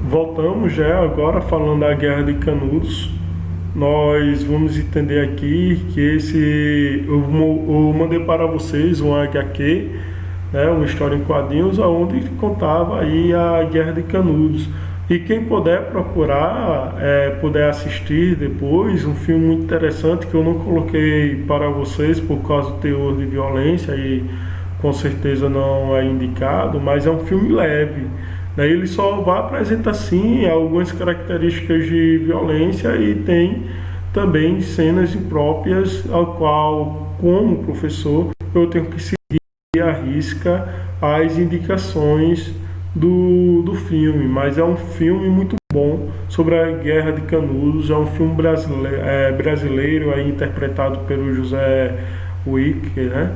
Voltamos já agora falando da Guerra de Canudos. Nós vamos entender aqui que eu mandei para vocês um HQ, né, uma história em quadrinhos, onde contava aí a Guerra de Canudos. E quem puder procurar, puder assistir depois, um filme muito interessante que eu não coloquei para vocês por causa do teor de violência e com certeza não é indicado, mas é um filme leve. Né? Ele só vai apresentar sim algumas características de violência e tem também cenas impróprias, ao qual, como professor, eu tenho que seguir à risca as indicações do filme, mas é um filme muito bom sobre a Guerra de Canudos. É um filme brasileiro aí, interpretado pelo José Wick, né?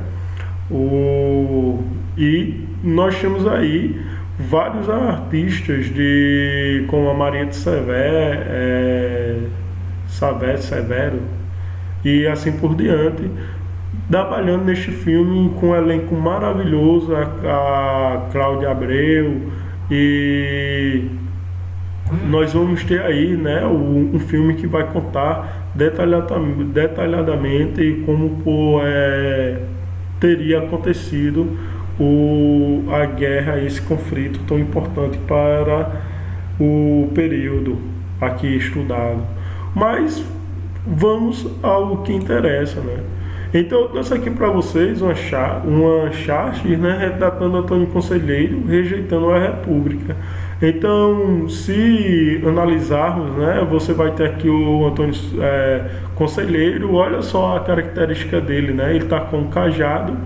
E nós temos aí vários artistas como a Maria de Severo e assim por diante, trabalhando neste filme com um elenco maravilhoso, a Cláudia Abreu, e nós vamos ter aí, né, um filme que vai contar detalhadamente como teria acontecido a guerra, esse conflito tão importante para o período aqui estudado. Mas vamos ao que interessa, né? Então eu trouxe aqui para vocês uma charte, né, retratando Antônio Conselheiro rejeitando a República. Então, se analisarmos, né, você vai ter aqui o Antônio Conselheiro. Olha só a característica dele, né? Ele está com um cajado.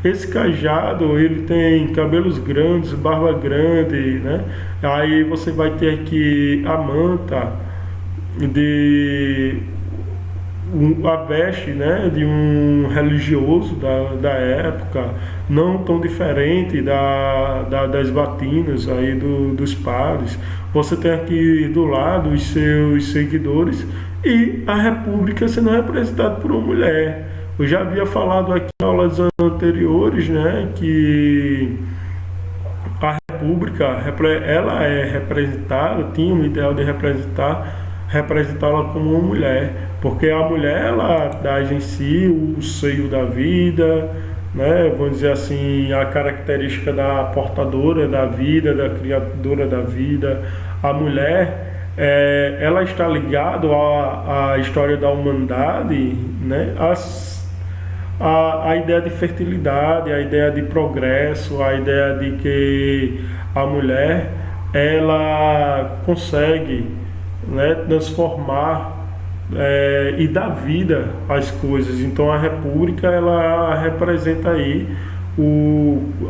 Esse cajado, ele tem cabelos grandes, barba grande, né? Aí você vai ter aqui a manta a veste, né, de um religioso da época, não tão diferente das batinas aí dos padres. Você tem aqui do lado os seus seguidores e a República sendo representada por uma mulher. Eu já havia falado aqui em aulas anteriores, né, que a República, ela é representada, tinha um ideal de representá-la como uma mulher, porque a mulher, ela traz em si o seio da vida, né? Vamos dizer assim, a característica da portadora da vida, da criadora da vida. A mulher, ela está ligada à história da humanidade, né? A ideia de fertilidade, a ideia de progresso, a ideia de que a mulher, ela consegue, né, transformar e dar vida às coisas. Então a República, ela representa aí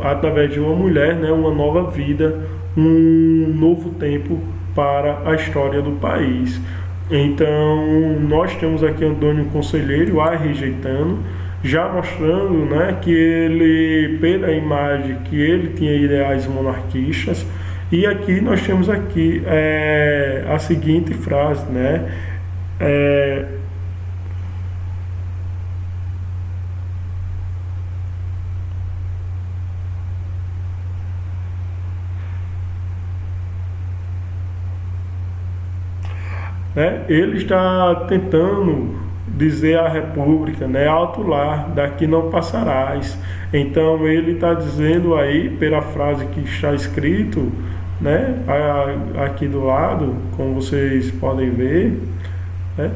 através de uma mulher, né, uma nova vida, um novo tempo para a história do país. Então nós temos aqui Antônio Conselheiro rejeitando, já mostrando, né, que ele, pela imagem, que ele tinha ideais monarquistas. E aqui nós temos aqui a seguinte frase, né? Ele está tentando dizer à República, né, alto lá, daqui não passarás. Então ele está dizendo aí, pela frase que está escrito, né, aqui do lado, como vocês podem ver, né,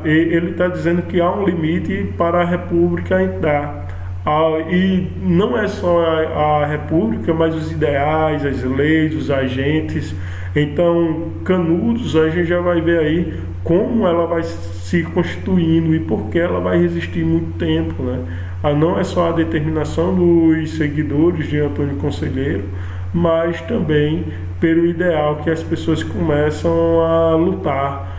ele está dizendo que há um limite para a República entrar. E não é só a República, mas os ideais, as leis, os agentes. Então, Canudos, a gente já vai ver aí como ela vai se constituindo e por que ela vai resistir muito tempo, né? Não é só a determinação dos seguidores de Antônio Conselheiro, mas também pelo ideal que as pessoas começam a lutar.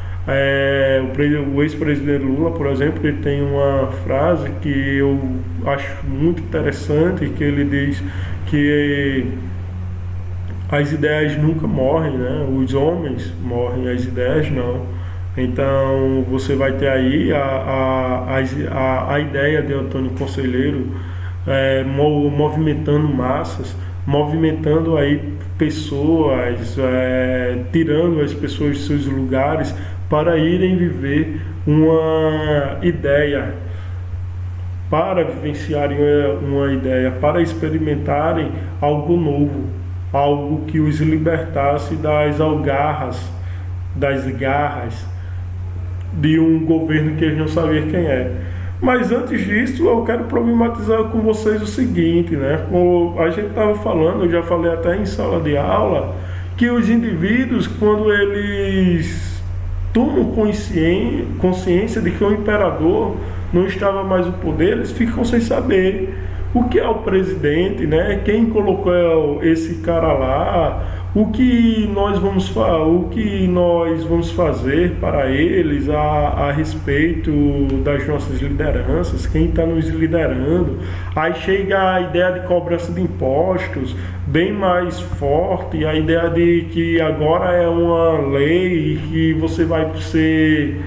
O ex-presidente Lula, por exemplo, ele tem uma frase que eu acho muito interessante, que ele diz que as ideias nunca morrem, né? Os homens morrem, as ideias não. Então você vai ter aí a ideia de Antônio Conselheiro movimentando massas, movimentando aí pessoas, tirando as pessoas de seus lugares para irem viver uma ideia, para vivenciarem uma ideia, para experimentarem algo novo, algo que os libertasse das garras de um governo que eles não sabiam quem é. Mas antes disso, eu quero problematizar com vocês o seguinte, né? Como a gente estava falando, eu já falei até em sala de aula, que os indivíduos, quando eles tomam consciência de que o imperador não estava mais no poder, eles ficam sem saber o que é o presidente, né? Quem colocou esse cara lá, o que nós vamos fazer para eles a respeito das nossas lideranças, quem está nos liderando. Aí chega a ideia de cobrança de impostos, bem mais forte, a ideia de que agora é uma lei e que você vai ser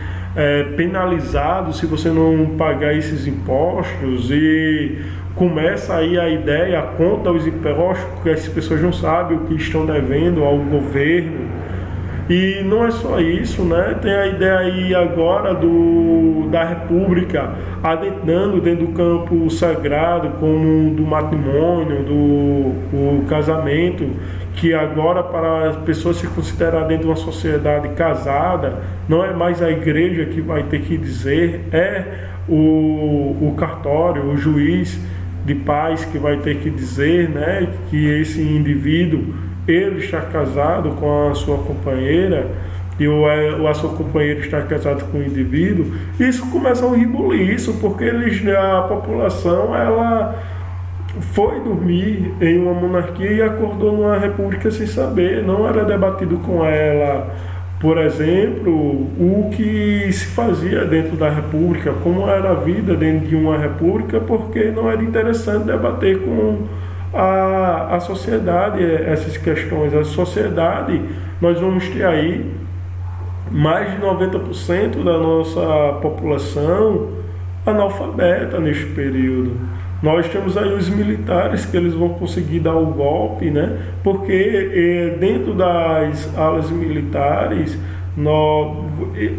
penalizado se você não pagar esses impostos, e começa aí a ideia, a conta os impostos, porque as pessoas não sabem o que estão devendo ao governo. E não é só isso, né? Tem a ideia aí agora da República adentrando dentro do campo sagrado, como do matrimônio, do casamento, que agora, para as pessoas se considerar dentro de uma sociedade casada, não é mais a igreja que vai ter que dizer, é o cartório, o juiz de paz que vai ter que dizer, né, que esse indivíduo, ele está casado com a sua companheira, a sua companheira está casada com o indivíduo. Isso começa um rebuliço, porque a população, ela foi dormir em uma monarquia e acordou numa república sem saber. Não era debatido com ela, por exemplo, o que se fazia dentro da república, como era a vida dentro de uma república, porque não era interessante debater com a sociedade essas questões. A sociedade, nós vamos ter aí mais de 90% da nossa população analfabeta neste período. Nós temos aí os militares que eles vão conseguir dar o golpe, né? Porque dentro das alas militares,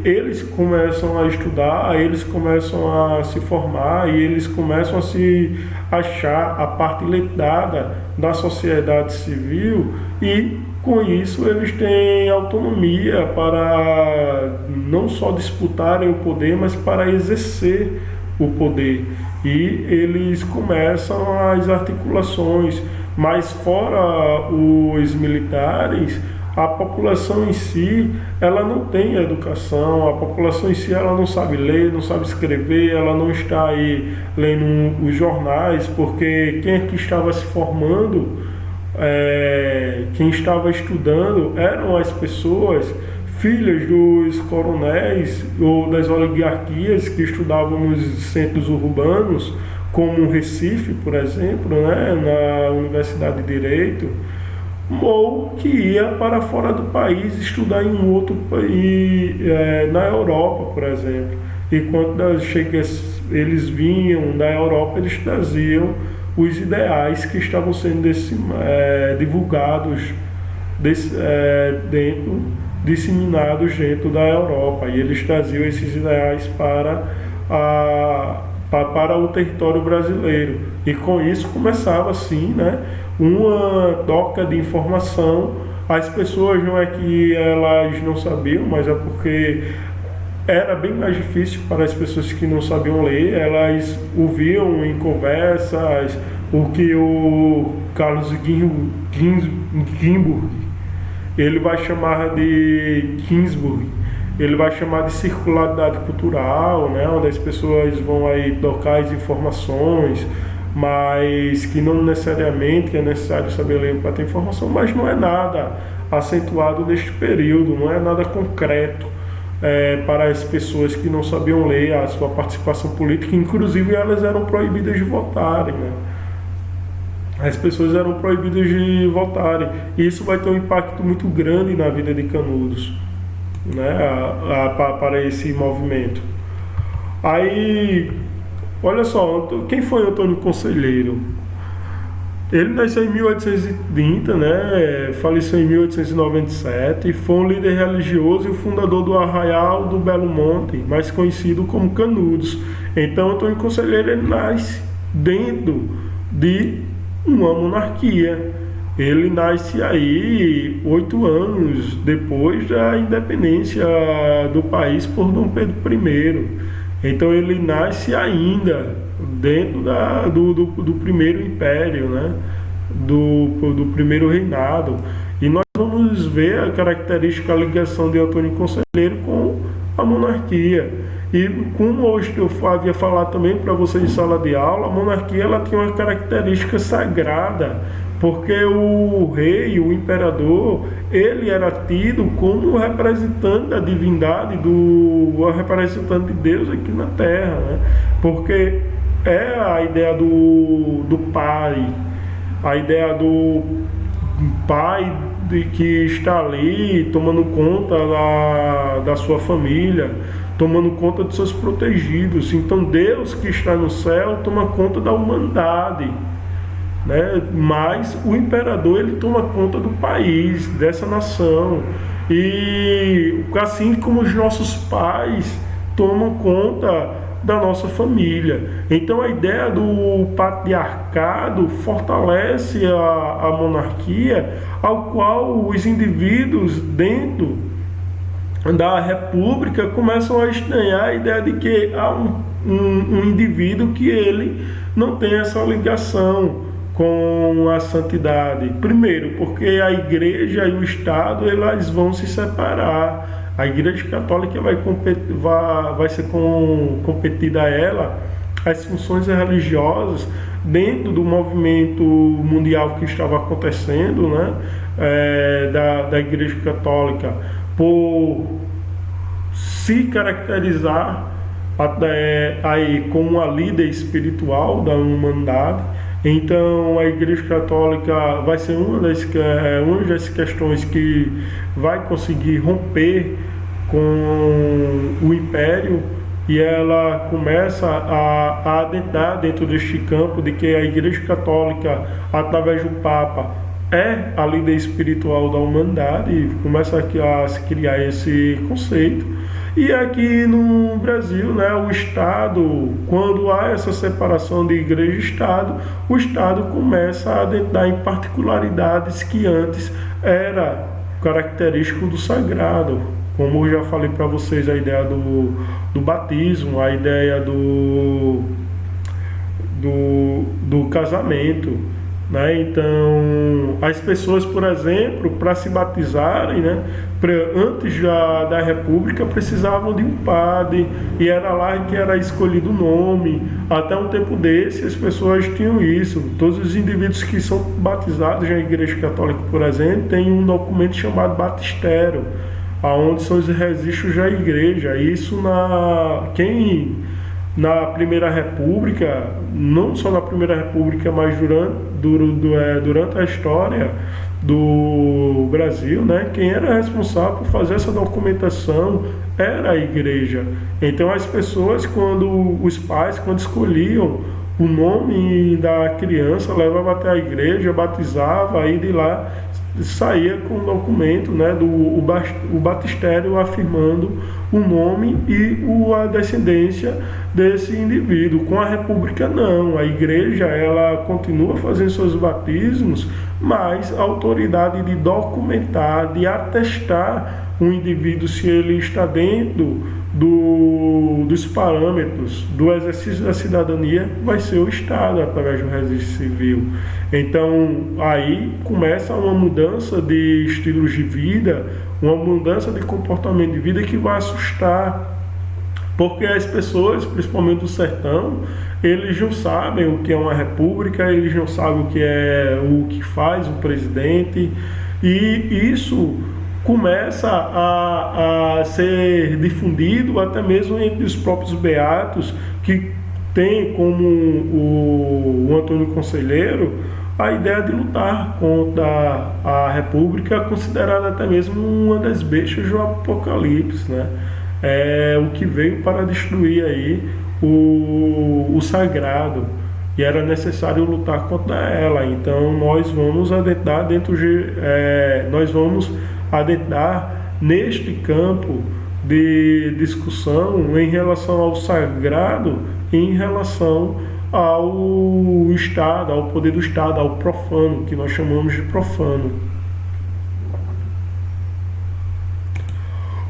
eles começam a estudar, eles começam a se formar e eles começam a se achar a parte letrada da sociedade civil, e com isso eles têm autonomia para não só disputarem o poder, mas para exercer o poder. E eles começam as articulações, mas fora os militares, a população em si, ela não tem educação, a população em si, ela não sabe ler, não sabe escrever, ela não está aí lendo os jornais, porque quem é que estava se formando, quem estava estudando eram as pessoas filhas dos coronéis ou das oligarquias que estudavam nos centros urbanos, como Recife, por exemplo, né, na Universidade de Direito, ou que ia para fora do país estudar em um outro país, na Europa, por exemplo. E quando eles vinham da Europa, eles traziam os ideais que estavam sendo divulgados disseminados dentro da Europa, e eles traziam esses ideais para o território brasileiro, e com isso começava assim, né, uma troca de informação. As pessoas, não é que elas não sabiam, mas é porque era bem mais difícil para as pessoas que não sabiam ler. Elas ouviam em conversas o que o Carlos Ginzburg, ele vai chamar de Ginsburg, ele vai chamar de circularidade cultural, né, onde as pessoas vão aí trocar as informações, mas que não necessariamente é necessário saber ler para ter informação, mas não é nada acentuado neste período, não é nada concreto para as pessoas que não sabiam ler, a sua participação política. Inclusive elas eram proibidas de votarem, né? As pessoas eram proibidas de votarem, e isso vai ter um impacto muito grande na vida de Canudos, né, para esse movimento. Aí, olha só, quem foi Antônio Conselheiro? Ele nasceu em 1830, né? Faleceu em 1897, foi um líder religioso e o fundador do Arraial do Belo Monte, mais conhecido como Canudos. Então, Antônio Conselheiro ele nasce dentro de uma monarquia. Ele nasce aí 8 anos depois da independência do país por Dom Pedro I. Então ele nasce ainda dentro do primeiro império, né? do primeiro reinado. E nós vamos ver a característica, a ligação de Antônio Conselheiro com a monarquia. E como hoje eu havia falado também para vocês em sala de aula, a monarquia ela tinha uma característica sagrada, porque o rei, o imperador, ele era tido como o representante da divindade, o representante de Deus aqui na Terra, né? Porque é a ideia do pai, a ideia do pai que está ali tomando conta da sua família, tomando conta de seus protegidos. Então Deus que está no céu toma conta da humanidade, né? Mas o imperador ele toma conta do país, dessa nação, e assim como os nossos pais tomam conta da nossa família. Então a ideia do patriarcado fortalece a monarquia, ao qual os indivíduos dentro da república começam a estranhar a ideia de que há um indivíduo que ele não tem essa ligação com a santidade. Primeiro, porque a igreja e o Estado elas vão se separar. A Igreja Católica vai ser competida a ela as funções religiosas dentro do movimento mundial que estava acontecendo, né? Da Igreja Católica, por se caracterizar aí como a líder espiritual da humanidade. Então a Igreja Católica vai ser uma das questões que vai conseguir romper com o Império, e ela começa a adentrar dentro deste campo de que a Igreja Católica, através do Papa, é a líder espiritual da humanidade, e começa a se criar esse conceito. E aqui no Brasil, né, o Estado, quando há essa separação de igreja e Estado, o Estado começa a adentrar em particularidades que antes era característico do sagrado. Como eu já falei para vocês, a ideia do batismo, a ideia do casamento, né? Então, as pessoas, por exemplo, para se batizarem, né, antes da República, precisavam de um padre, e era lá que era escolhido o nome. Até um tempo desse, as pessoas tinham isso. Todos os indivíduos que são batizados na Igreja Católica, por exemplo, têm um documento chamado batistério, aonde são os registros da igreja. Isso na Primeira República, não só na Primeira República, mas durante a história do Brasil, né, quem era responsável por fazer essa documentação era a igreja. Então as pessoas, os pais, quando escolhiam o nome da criança, levavam até a igreja, batizava, aí de lá saía com o documento, né, o batistério afirmando o nome e a descendência desse indivíduo. Com a República não, a igreja ela continua fazendo seus batismos, mas a autoridade de documentar, de atestar um indivíduo se ele está dentro dos parâmetros do exercício da cidadania vai ser o Estado, através do registro civil. Então, aí começa uma mudança de estilos de vida, uma mudança de comportamento de vida que vai assustar, porque as pessoas, principalmente do sertão, eles não sabem o que é uma república, eles não sabem o que faz o presidente, e isso começa a ser difundido até mesmo entre os próprios beatos, que tem como o Antônio Conselheiro a ideia de lutar contra a República, considerada até mesmo uma das bestas do Apocalipse, né? É o que veio para destruir aí o sagrado. e era necessário lutar contra ela. Então nós vamos adentrar neste campo de discussão em relação ao sagrado, em relação ao Estado, ao poder do Estado, ao profano, que nós chamamos de profano.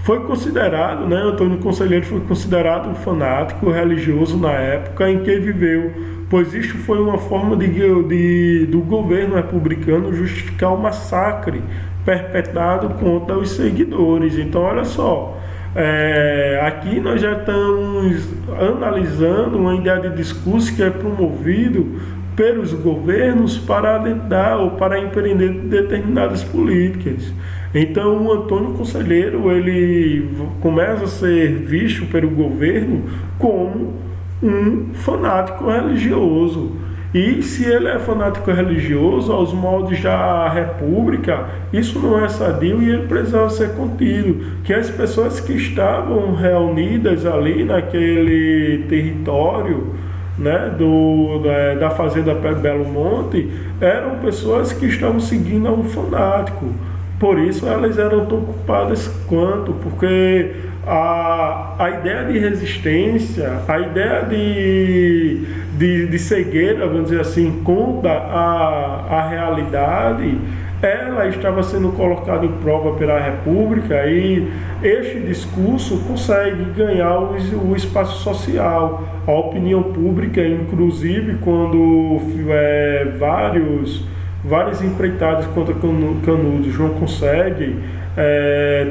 Foi considerado, né, Antônio Conselheiro foi considerado um fanático religioso na época em que viveu, pois isto foi uma forma do governo republicano justificar o massacre perpetrado contra os seguidores. Então, olha só, aqui nós já estamos analisando uma ideia de discurso que é promovido pelos governos para adentrar ou para empreender determinadas políticas. Então, o Antônio Conselheiro, ele começa a ser visto pelo governo como um fanático religioso. E se ele é fanático religioso, aos moldes da República, isso não é sadio e ele precisava ser contido. Que as pessoas que estavam reunidas ali naquele território, né, da fazenda Belo Monte, eram pessoas que estavam seguindo a um fanático. Por isso elas eram tão culpadas quanto, porque a ideia de resistência, a ideia de cegueira, vamos dizer assim, contra a realidade, ela estava sendo colocada em prova pela República, e este discurso consegue ganhar o espaço social, a opinião pública, inclusive quando várias empreitadas contra Canudos não conseguem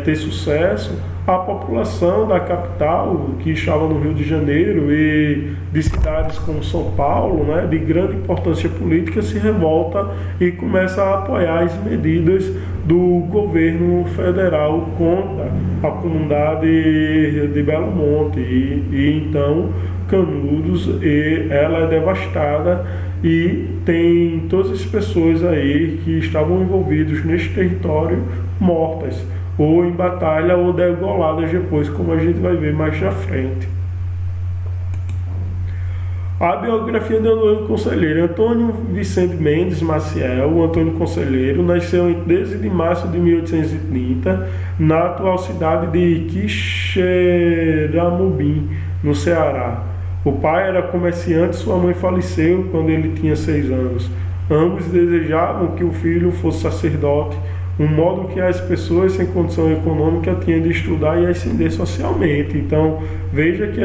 ter sucesso, a população da capital, que estava no Rio de Janeiro e de cidades como São Paulo, né, de grande importância política, se revolta e começa a apoiar as medidas do governo federal contra a comunidade de Belo Monte. E então Canudos, ela é devastada e tem todas as pessoas aí que estavam envolvidas neste território mortas, ou em batalha, ou degoladas depois, como a gente vai ver mais na frente. A biografia de Antônio Conselheiro. Antônio Vicente Mendes Maciel, o Antônio Conselheiro, nasceu em 13 de março de 1830, na atual cidade de Quixeramobim, no Ceará. O pai era comerciante e sua mãe faleceu quando ele tinha 6 anos. Ambos desejavam que o filho fosse sacerdote, um modo que as pessoas sem condição econômica tinham de estudar e ascender socialmente. Então, veja que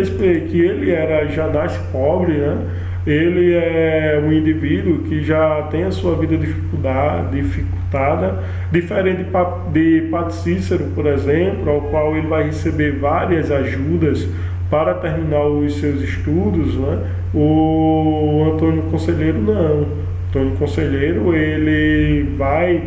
ele já nasce pobre, né? Ele é um indivíduo que já tem a sua vida dificultada, diferente de Padre Cícero, por exemplo, ao qual ele vai receber várias ajudas para terminar os seus estudos, né? O Antônio Conselheiro não. Antônio Conselheiro, ele vai,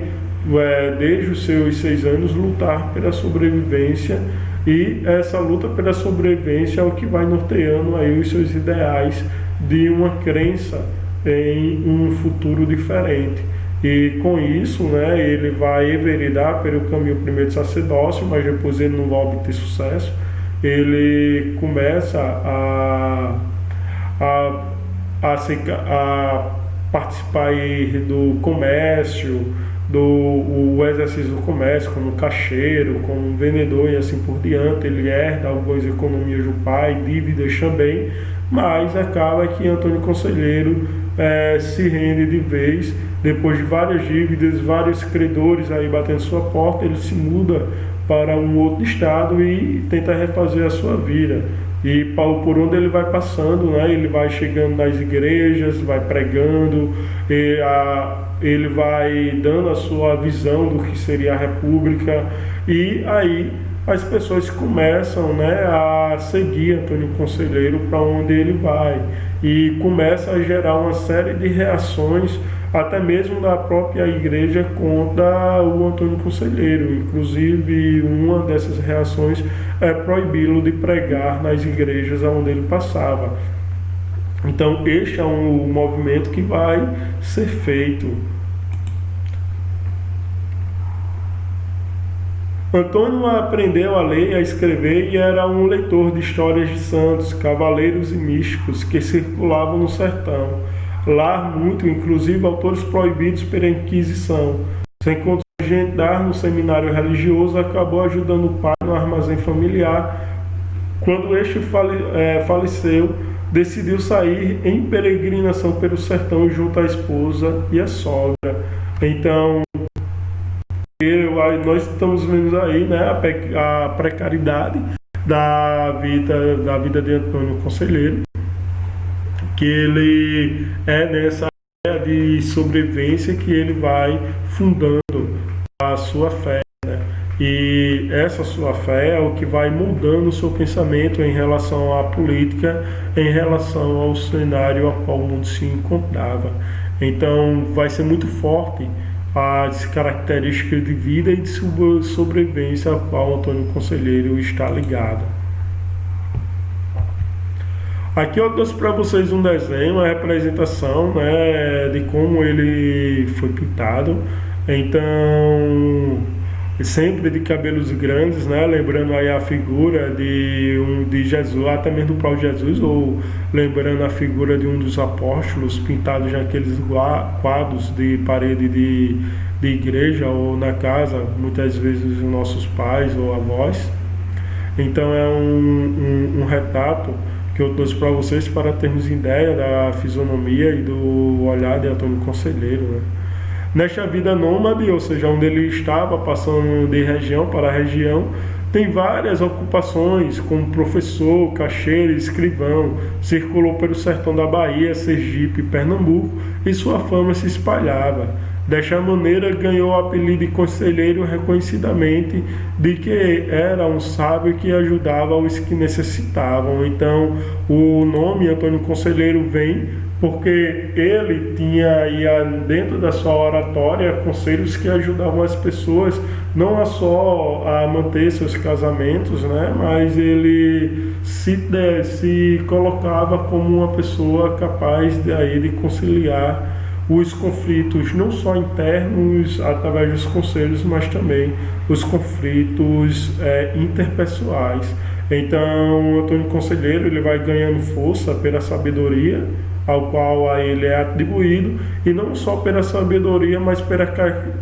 desde os seus 6 anos, lutar pela sobrevivência, e essa luta pela sobrevivência é o que vai norteando aí os seus ideais de uma crença em um futuro diferente. E com isso, né, ele vai enveredar pelo caminho primeiro de sacerdócio, mas depois ele não vai obter sucesso. Ele começa a participar aí do comércio, o exercício do comércio, como caixeiro, como vendedor e assim por diante. Ele herda algumas economias do pai, dívidas também, mas acaba que Antônio Conselheiro se rende de vez. Depois de várias dívidas, vários credores aí batendo sua porta, ele se muda para um outro estado e tenta refazer a sua vida. E por onde ele vai passando, né, ele vai chegando nas igrejas, vai pregando, ele vai dando a sua visão do que seria a República, e aí as pessoas começam, né, a seguir Antônio Conselheiro para onde ele vai, e começa a gerar uma série de reações, até mesmo da própria igreja, contra o Antônio Conselheiro. Inclusive, uma dessas reações é proibi-lo de pregar nas igrejas onde ele passava. Então, este é um movimento que vai ser feito. Antônio aprendeu a ler e a escrever e era um leitor de histórias de santos, cavaleiros e místicos que circulavam no sertão. lar muito, inclusive autores proibidos pela Inquisição. Sem contingentar no seminário religioso, acabou ajudando o pai no armazém familiar. Quando este faleceu, decidiu sair em peregrinação pelo sertão junto à esposa e à sogra. Então, nós estamos vendo aí, né, a precariedade da vida de Antônio Conselheiro, que ele é nessa área de sobrevivência que ele vai fundando a sua fé, né? E essa sua fé é o que vai mudando o seu pensamento em relação à política, em relação ao cenário ao qual o mundo se encontrava. Então vai ser muito forte as características de vida e de sobrevivência a qual Antônio Conselheiro está ligado. Aqui eu trouxe para vocês um desenho, uma representação, né, de como ele foi pintado. Então, sempre de cabelos grandes, né, lembrando aí a figura de Jesus, até mesmo do próprio Jesus, ou lembrando a figura de um dos apóstolos, pintados naqueles quadros de parede de igreja ou na casa, muitas vezes dos nossos pais ou avós. Então é um retrato que eu trouxe para vocês para termos ideia da fisionomia e do olhar de Antônio Conselheiro, né? Nesta vida nômade, ou seja, onde ele estava passando de região para região, tem várias ocupações, como professor, caixeiro, escrivão, circulou pelo sertão da Bahia, Sergipe e Pernambuco, e sua fama se espalhava. Desta maneira, ganhou o apelido de conselheiro reconhecidamente de que era um sábio que ajudava os que necessitavam. Então, o nome Antônio Conselheiro vem porque ele tinha aí dentro da sua oratória conselhos que ajudavam as pessoas não só a manter seus casamentos, né, mas ele se colocava como uma pessoa capaz de conciliar os conflitos não só internos através dos conselhos, mas também os conflitos interpessoais. Então, Antônio Conselheiro ele vai ganhando força pela sabedoria ao qual a ele é atribuído, e não só pela sabedoria, mas pela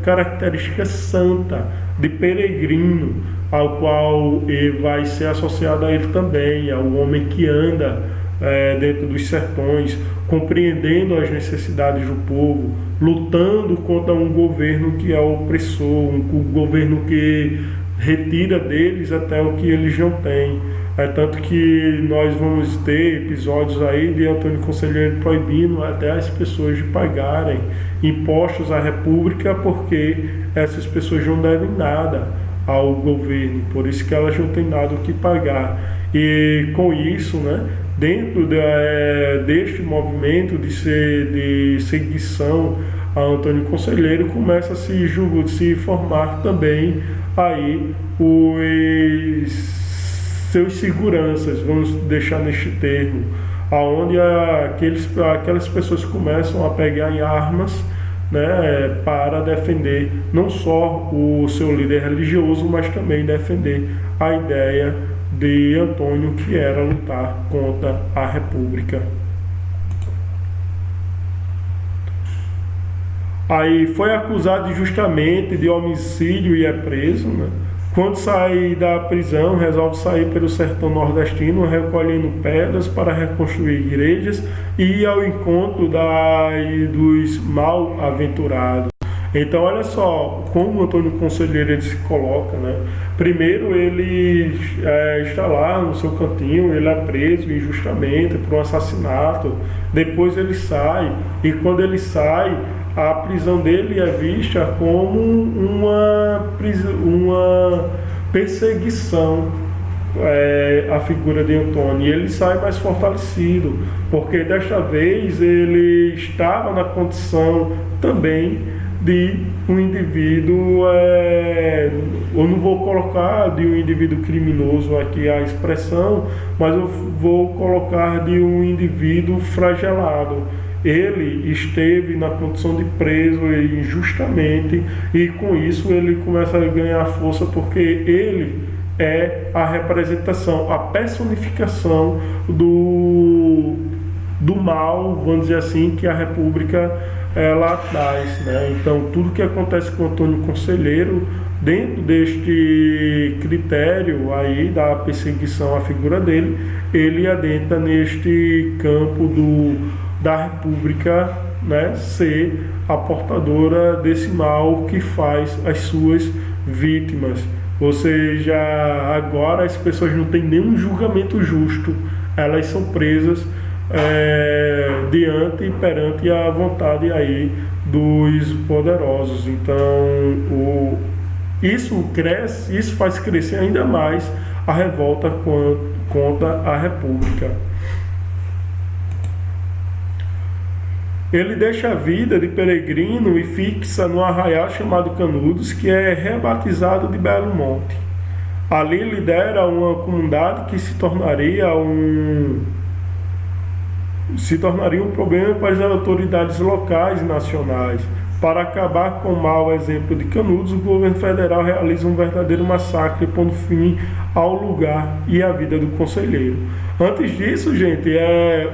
característica santa de peregrino, ao qual ele vai ser associado a ele também, ao homem que anda dentro dos sertões, compreendendo as necessidades do povo, lutando contra um governo que é opressor, um governo que retira deles até o que eles não têm. É tanto que nós vamos ter episódios aí de Antônio Conselheiro proibindo até as pessoas de pagarem impostos à República, porque essas pessoas não devem nada ao governo, por isso que elas não têm nada o que pagar. E com isso, né, dentro deste movimento de seguição a Antônio Conselheiro, começa a se formar também aí os seus seguranças, vamos deixar neste termo, aonde aquelas pessoas começam a pegar em armas, né, para defender não só o seu líder religioso, mas também defender a ideia de Antônio, que era lutar contra a República. Aí foi acusado injustamente de homicídio e é preso, né? Quando sai da prisão, resolve sair pelo sertão nordestino, recolhendo pedras para reconstruir igrejas e ir ao encontro dos mal-aventurados. Então, olha só como Antônio Conselheiro ele se coloca, né? Primeiro, ele está lá no seu cantinho, ele é preso injustamente por um assassinato. Depois ele sai, e quando ele sai, a prisão dele é vista como uma perseguição à figura de Antônio. E ele sai mais fortalecido, porque desta vez ele estava na condição também de um indivíduo, eu não vou colocar de um indivíduo criminoso aqui a expressão, mas eu vou colocar de um indivíduo fragelado. Ele esteve na condição de preso injustamente, e com isso ele começa a ganhar força, porque ele é a representação, a personificação do mal, vamos dizer assim, que a República ela traz, né? Então, tudo que acontece com o Antônio Conselheiro, dentro deste critério aí da perseguição à figura dele, ele adentra neste campo da República, né, ser a portadora desse mal que faz as suas vítimas. Ou seja, agora as pessoas não têm nenhum julgamento justo, elas são presas perante a vontade aí dos poderosos. Então, isso faz crescer ainda mais a revolta contra a República. Ele deixa a vida de peregrino e fixa no arraial chamado Canudos, que é rebatizado de Belo Monte. Ali lidera uma comunidade que se tornaria um problema para as autoridades locais e nacionais. Para acabar com o mau exemplo de Canudos, o governo federal realiza um verdadeiro massacre, pondo fim ao lugar e à vida do conselheiro. Antes disso, gente,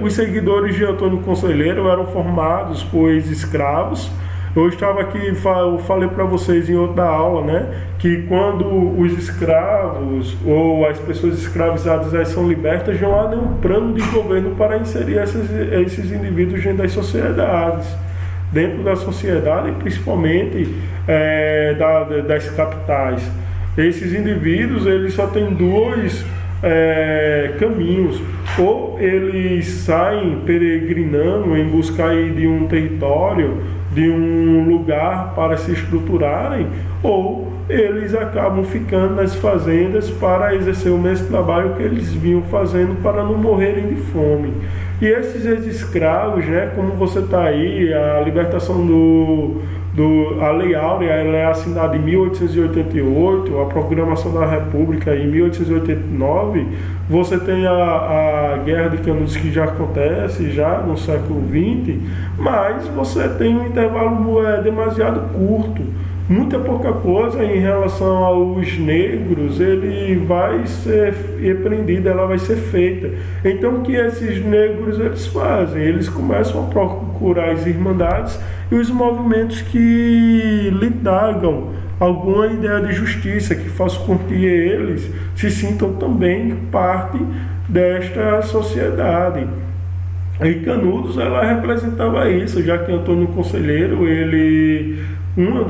os seguidores de Antônio Conselheiro eram formados por escravos. Eu estava aqui, eu falei para vocês em outra aula, né, que quando os escravos ou as pessoas escravizadas são libertas, não há nenhum plano de governo para inserir esses indivíduos dentro das sociedades. Dentro da sociedade, principalmente das capitais. Esses indivíduos, eles só têm dois caminhos: ou eles saem peregrinando em busca de um território, de um lugar para se estruturarem, ou eles acabam ficando nas fazendas para exercer o mesmo trabalho que eles vinham fazendo para não morrerem de fome. E esses ex-escravos, né, como você está aí, a libertação a Lei Áurea, ela é assinada em 1888, a proclamação da República em 1889, você tem a Guerra de Canudos que já acontece já no século XX, mas você tem um intervalo demasiado curto. Muita pouca coisa em relação aos negros, ele vai ser repreendido, ela vai ser feita. Então, o que esses negros eles fazem? Eles começam a procurar as irmandades e os movimentos que lhe tragam alguma ideia de justiça, que faça com que eles se sintam também parte desta sociedade. E Canudos, ela representava isso, já que Antônio Conselheiro, uma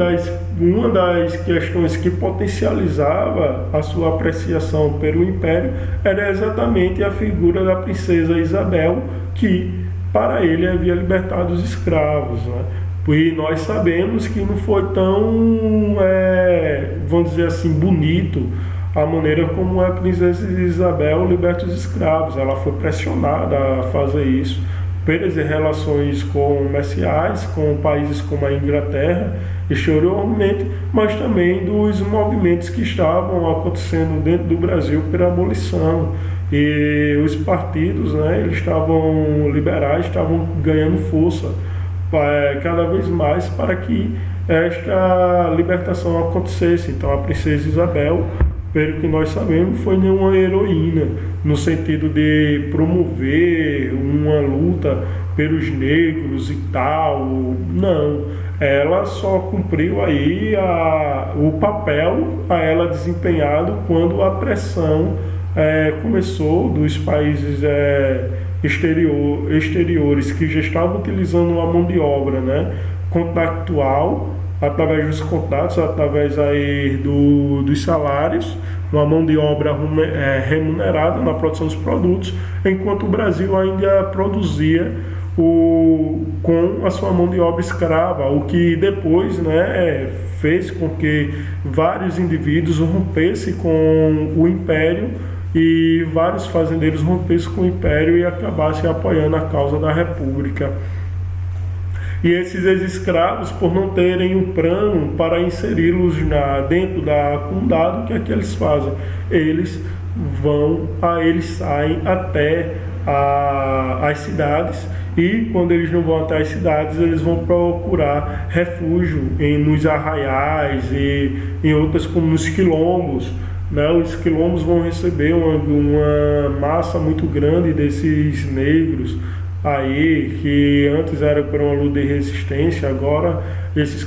das questões que potencializava a sua apreciação pelo Império era exatamente a figura da princesa Isabel, que para ele havia libertado os escravos, né? E nós sabemos que não foi tão, vamos dizer assim, bonito a maneira como a princesa Isabel liberta os escravos. Ela foi pressionada a fazer isso pelas relações comerciais com países como a Inglaterra, exteriormente, mas também dos movimentos que estavam acontecendo dentro do Brasil pela abolição. E os partidos, né, eles estavam liberais, estavam ganhando força cada vez mais para que esta libertação acontecesse. Então a princesa Isabel, pelo que nós sabemos, foi nenhuma heroína no sentido de promover uma luta pelos negros e tal, não. Ela só cumpriu aí o papel a ela desempenhado quando a pressão começou dos países exteriores que já estavam utilizando a mão de obra, né, contractual, através dos contratos, através aí dos salários, uma mão de obra remunerada na produção dos produtos, enquanto o Brasil ainda produzia com a sua mão de obra escrava, o que depois, né, fez com que vários indivíduos rompessem com o Império e vários fazendeiros rompessem com o Império e acabassem apoiando a causa da República. E esses ex-escravos, por não terem um plano para inseri-los dentro da comunidade, o que é que eles fazem? Eles saem até as cidades, e quando eles não vão até as cidades, eles vão procurar refúgio nos arraiais e em outras, como nos quilombos, né? Os quilombos vão receber uma massa muito grande desses negros, aí, que antes era por uma luta de resistência, agora esses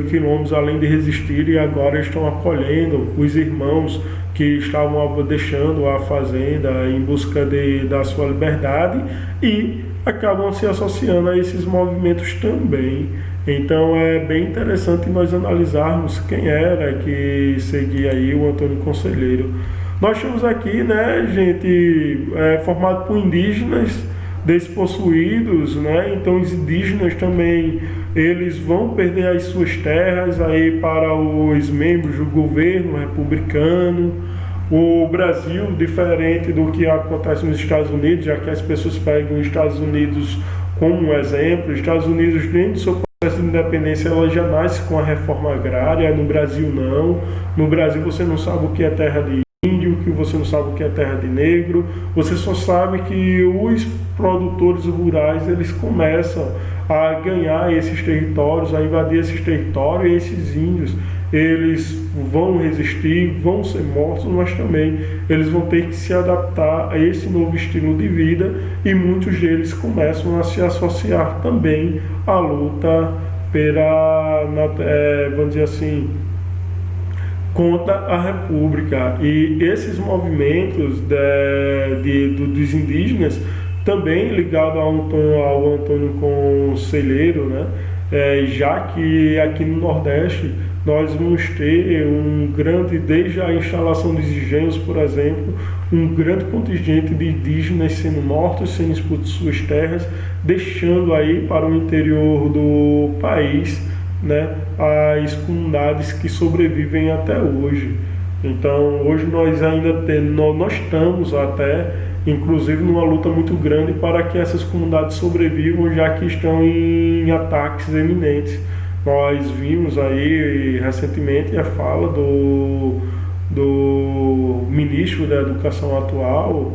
quilombos, além de resistirem, agora estão acolhendo os irmãos que estavam deixando a fazenda em busca da sua liberdade e acabam se associando a esses movimentos também. Então é bem interessante nós analisarmos quem era que seguia aí o Antônio Conselheiro. Nós temos aqui, né, gente, formado por indígenas despossuídos, né? Então os indígenas também, eles vão perder as suas terras aí para os membros do governo republicano. O Brasil, diferente do que acontece nos Estados Unidos, já que as pessoas pegam os Estados Unidos como um exemplo, os Estados Unidos, dentro do seu processo de independência, ela já nasce com a reforma agrária. No Brasil não. No Brasil você não sabe o que é terra de índio, que você não sabe o que é terra de negro, você só sabe que os produtores rurais, eles começam a ganhar esses territórios, a invadir esses territórios, e esses índios, eles vão resistir, vão ser mortos, mas também eles vão ter que se adaptar a esse novo estilo de vida, e muitos deles começam a se associar também à luta vamos dizer assim, contra a República. E esses movimentos dos indígenas, também ligados ao Antônio Conselheiro, né? Já que aqui no Nordeste nós vamos ter desde a instalação dos engenhos, por exemplo, um grande contingente de indígenas sendo mortos, sendo expulsos de suas terras, deixando aí para o interior do país, né, as comunidades que sobrevivem até hoje. Então, hoje nós nós estamos até, inclusive, numa luta muito grande para que essas comunidades sobrevivam, já que estão em ataques iminentes. Nós vimos aí recentemente a fala do ministro da Educação atual,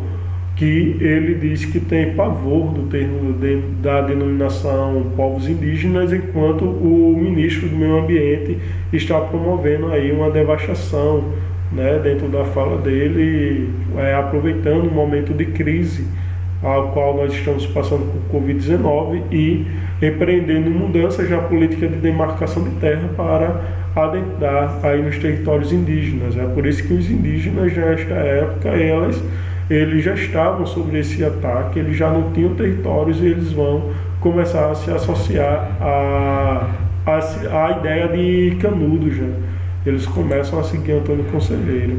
que ele diz que tem pavor do termo da denominação povos indígenas, enquanto o ministro do Meio Ambiente está promovendo aí uma devastação, né, dentro da fala dele, aproveitando o momento de crise ao qual nós estamos passando com o Covid-19 e empreendendo mudanças na política de demarcação de terra para adentrar aí nos territórios indígenas. É por isso que os indígenas, nesta época, eles já estavam sobre esse ataque, eles já não tinham territórios e eles vão começar a se associar à ideia de Canudos, né? Eles começam a seguir Antônio Conselheiro.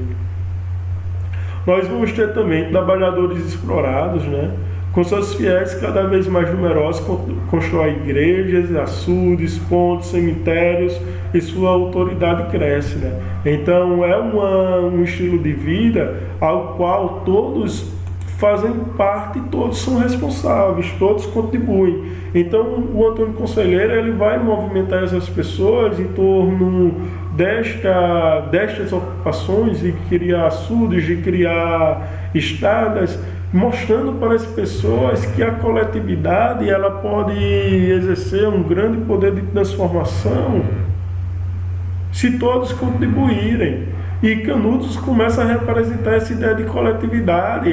Nós vamos ter também trabalhadores explorados, né? Com seus fiéis cada vez mais numerosos, constrói igrejas, açudes, pontes, cemitérios, e sua autoridade cresce, né? Então é um estilo de vida ao qual todos fazem parte, todos são responsáveis, todos contribuem. Então o Antônio Conselheiro, ele vai movimentar essas pessoas em torno destas ocupações, de criar açudes, de criar estradas, mostrando para as pessoas que a coletividade, ela pode exercer um grande poder de transformação se todos contribuírem. E Canudos começa a representar essa ideia de coletividade,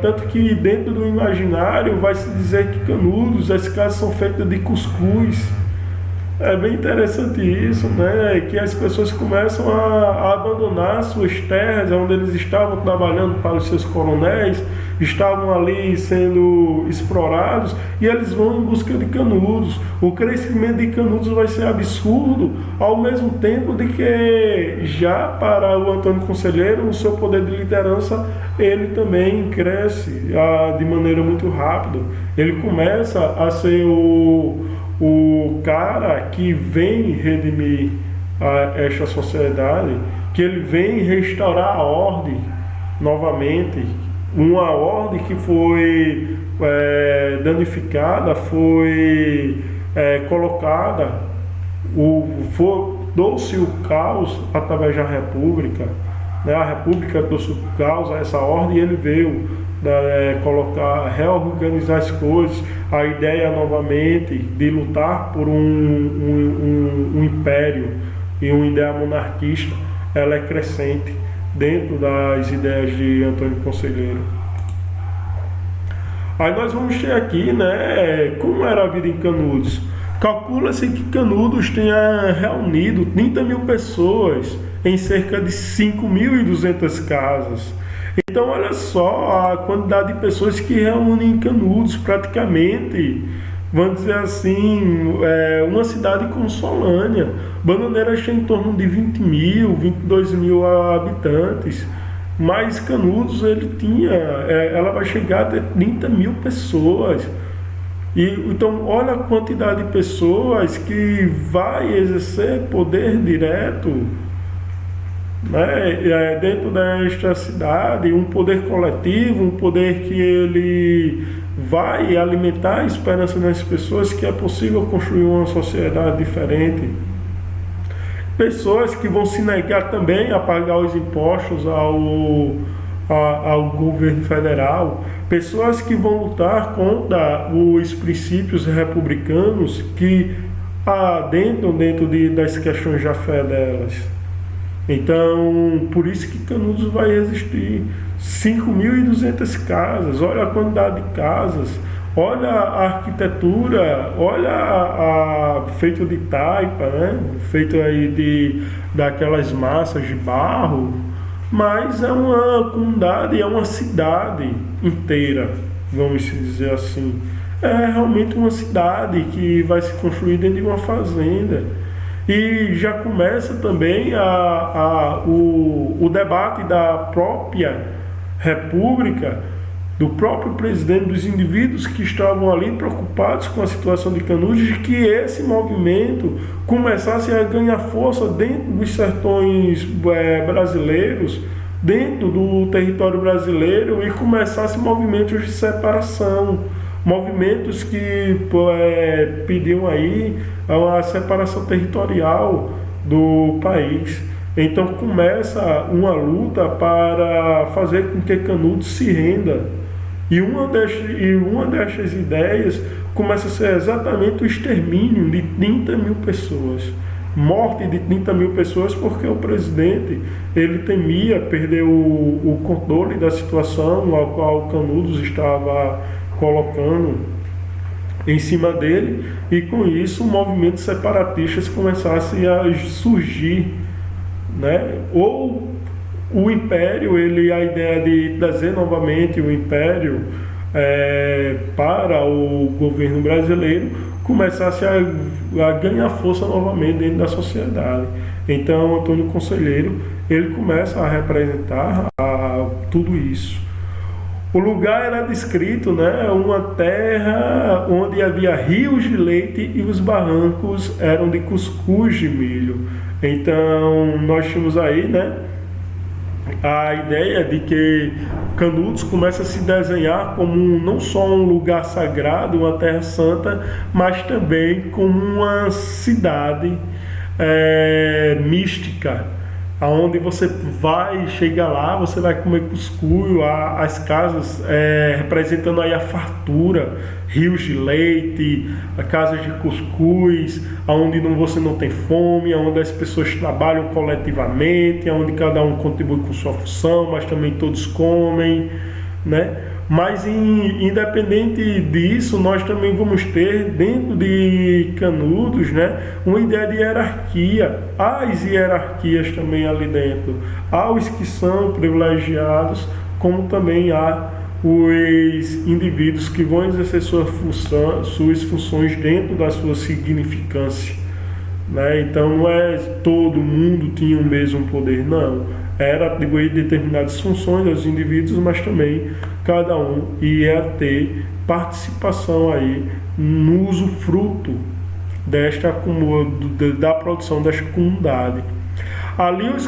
tanto que dentro do imaginário vai se dizer que Canudos, as casas são feitas de cuscuz. É bem interessante isso, né? Que as pessoas começam a abandonar suas terras, onde eles estavam trabalhando para os seus coronéis, estavam ali sendo explorados, e eles vão em busca de Canudos. O crescimento de Canudos vai ser absurdo, ao mesmo tempo de que já para o Antônio Conselheiro, o seu poder de liderança, ele também cresce de maneira muito rápida. Ele começa a ser o cara que vem redimir esta sociedade, que ele vem restaurar a ordem novamente, uma ordem que foi danificada, foi colocada, dou-se o caos através da República, né? A República trouxe o caos a essa ordem, e ele veio reorganizar as coisas. A ideia novamente de lutar por um império e uma ideia monarquista, ela é crescente dentro das ideias de Antônio Conselheiro. Aí nós vamos ter aqui, né, como era a vida em Canudos. Calcula-se que Canudos tenha reunido 30 mil pessoas em cerca de 5.200 casas. Então, olha só a quantidade de pessoas que reúnem em Canudos, praticamente, vamos dizer assim, uma cidade como Solânia. Bananeira tem em torno de 20 mil, 22 mil habitantes. Mas Canudos, ela vai chegar até 30 mil pessoas. Então, olha a quantidade de pessoas que vai exercer poder direto, né, dentro desta cidade, um poder coletivo, um poder que ele vai alimentar a esperança nas pessoas que é possível construir uma sociedade diferente. Pessoas que vão se negar também a pagar os impostos ao governo federal, pessoas que vão lutar contra os princípios republicanos que adentram dentro das questões da fé delas. Então, por isso que Canudos vai existir 5.200 casas. Olha a quantidade de casas, olha a arquitetura, olha feito de taipa, né? Feito aí daquelas massas de barro, mas é uma comunidade, é uma cidade inteira, vamos dizer assim. É realmente uma cidade que vai se construir dentro de uma fazenda. E já começa também o debate da própria República, do próprio presidente, dos indivíduos que estavam ali preocupados com a situação de Canudos, de que esse movimento começasse a ganhar força dentro dos sertões brasileiros, dentro do território brasileiro, e começasse movimentos de separação, movimentos que pediam aí a separação territorial do país. Então começa uma luta para fazer com que Canudos se renda. E uma destas ideias começa a ser exatamente o extermínio de 30 mil pessoas. Morte de 30 mil pessoas porque o presidente ele temia perder o controle da situação ao qual Canudos estava colocando em cima dele, e com isso movimentos separatistas começassem a surgir, né? Ou o Império, a ideia de trazer novamente o Império para o governo brasileiro, começasse a ganhar força novamente dentro da sociedade. Então Antônio Conselheiro ele começa a representar tudo isso. O lugar era descrito, né, uma terra onde havia rios de leite e os barrancos eram de cuscuz de milho. Então nós tínhamos aí, né, a ideia de que Canudos começa a se desenhar como não só um lugar sagrado, uma terra santa, mas também como uma cidade mística, aonde você vai chegar lá, você vai comer cuscuz, as casas representando aí a fartura, rios de leite, casas de cuscuz, aonde você não tem fome, aonde as pessoas trabalham coletivamente, aonde cada um contribui com sua função, mas também todos comem, né? Mas independente disso, nós também vamos ter dentro de Canudos, né, uma ideia de hierarquia. Há as hierarquias também ali dentro. Há os que são privilegiados, como também há os indivíduos que vão exercer suas funções dentro da sua significância, né? Então não é todo mundo tinha o mesmo poder, não. Era atribuir determinadas funções aos indivíduos, mas também cada um ia ter participação aí no usufruto da produção desta comunidade. Ali os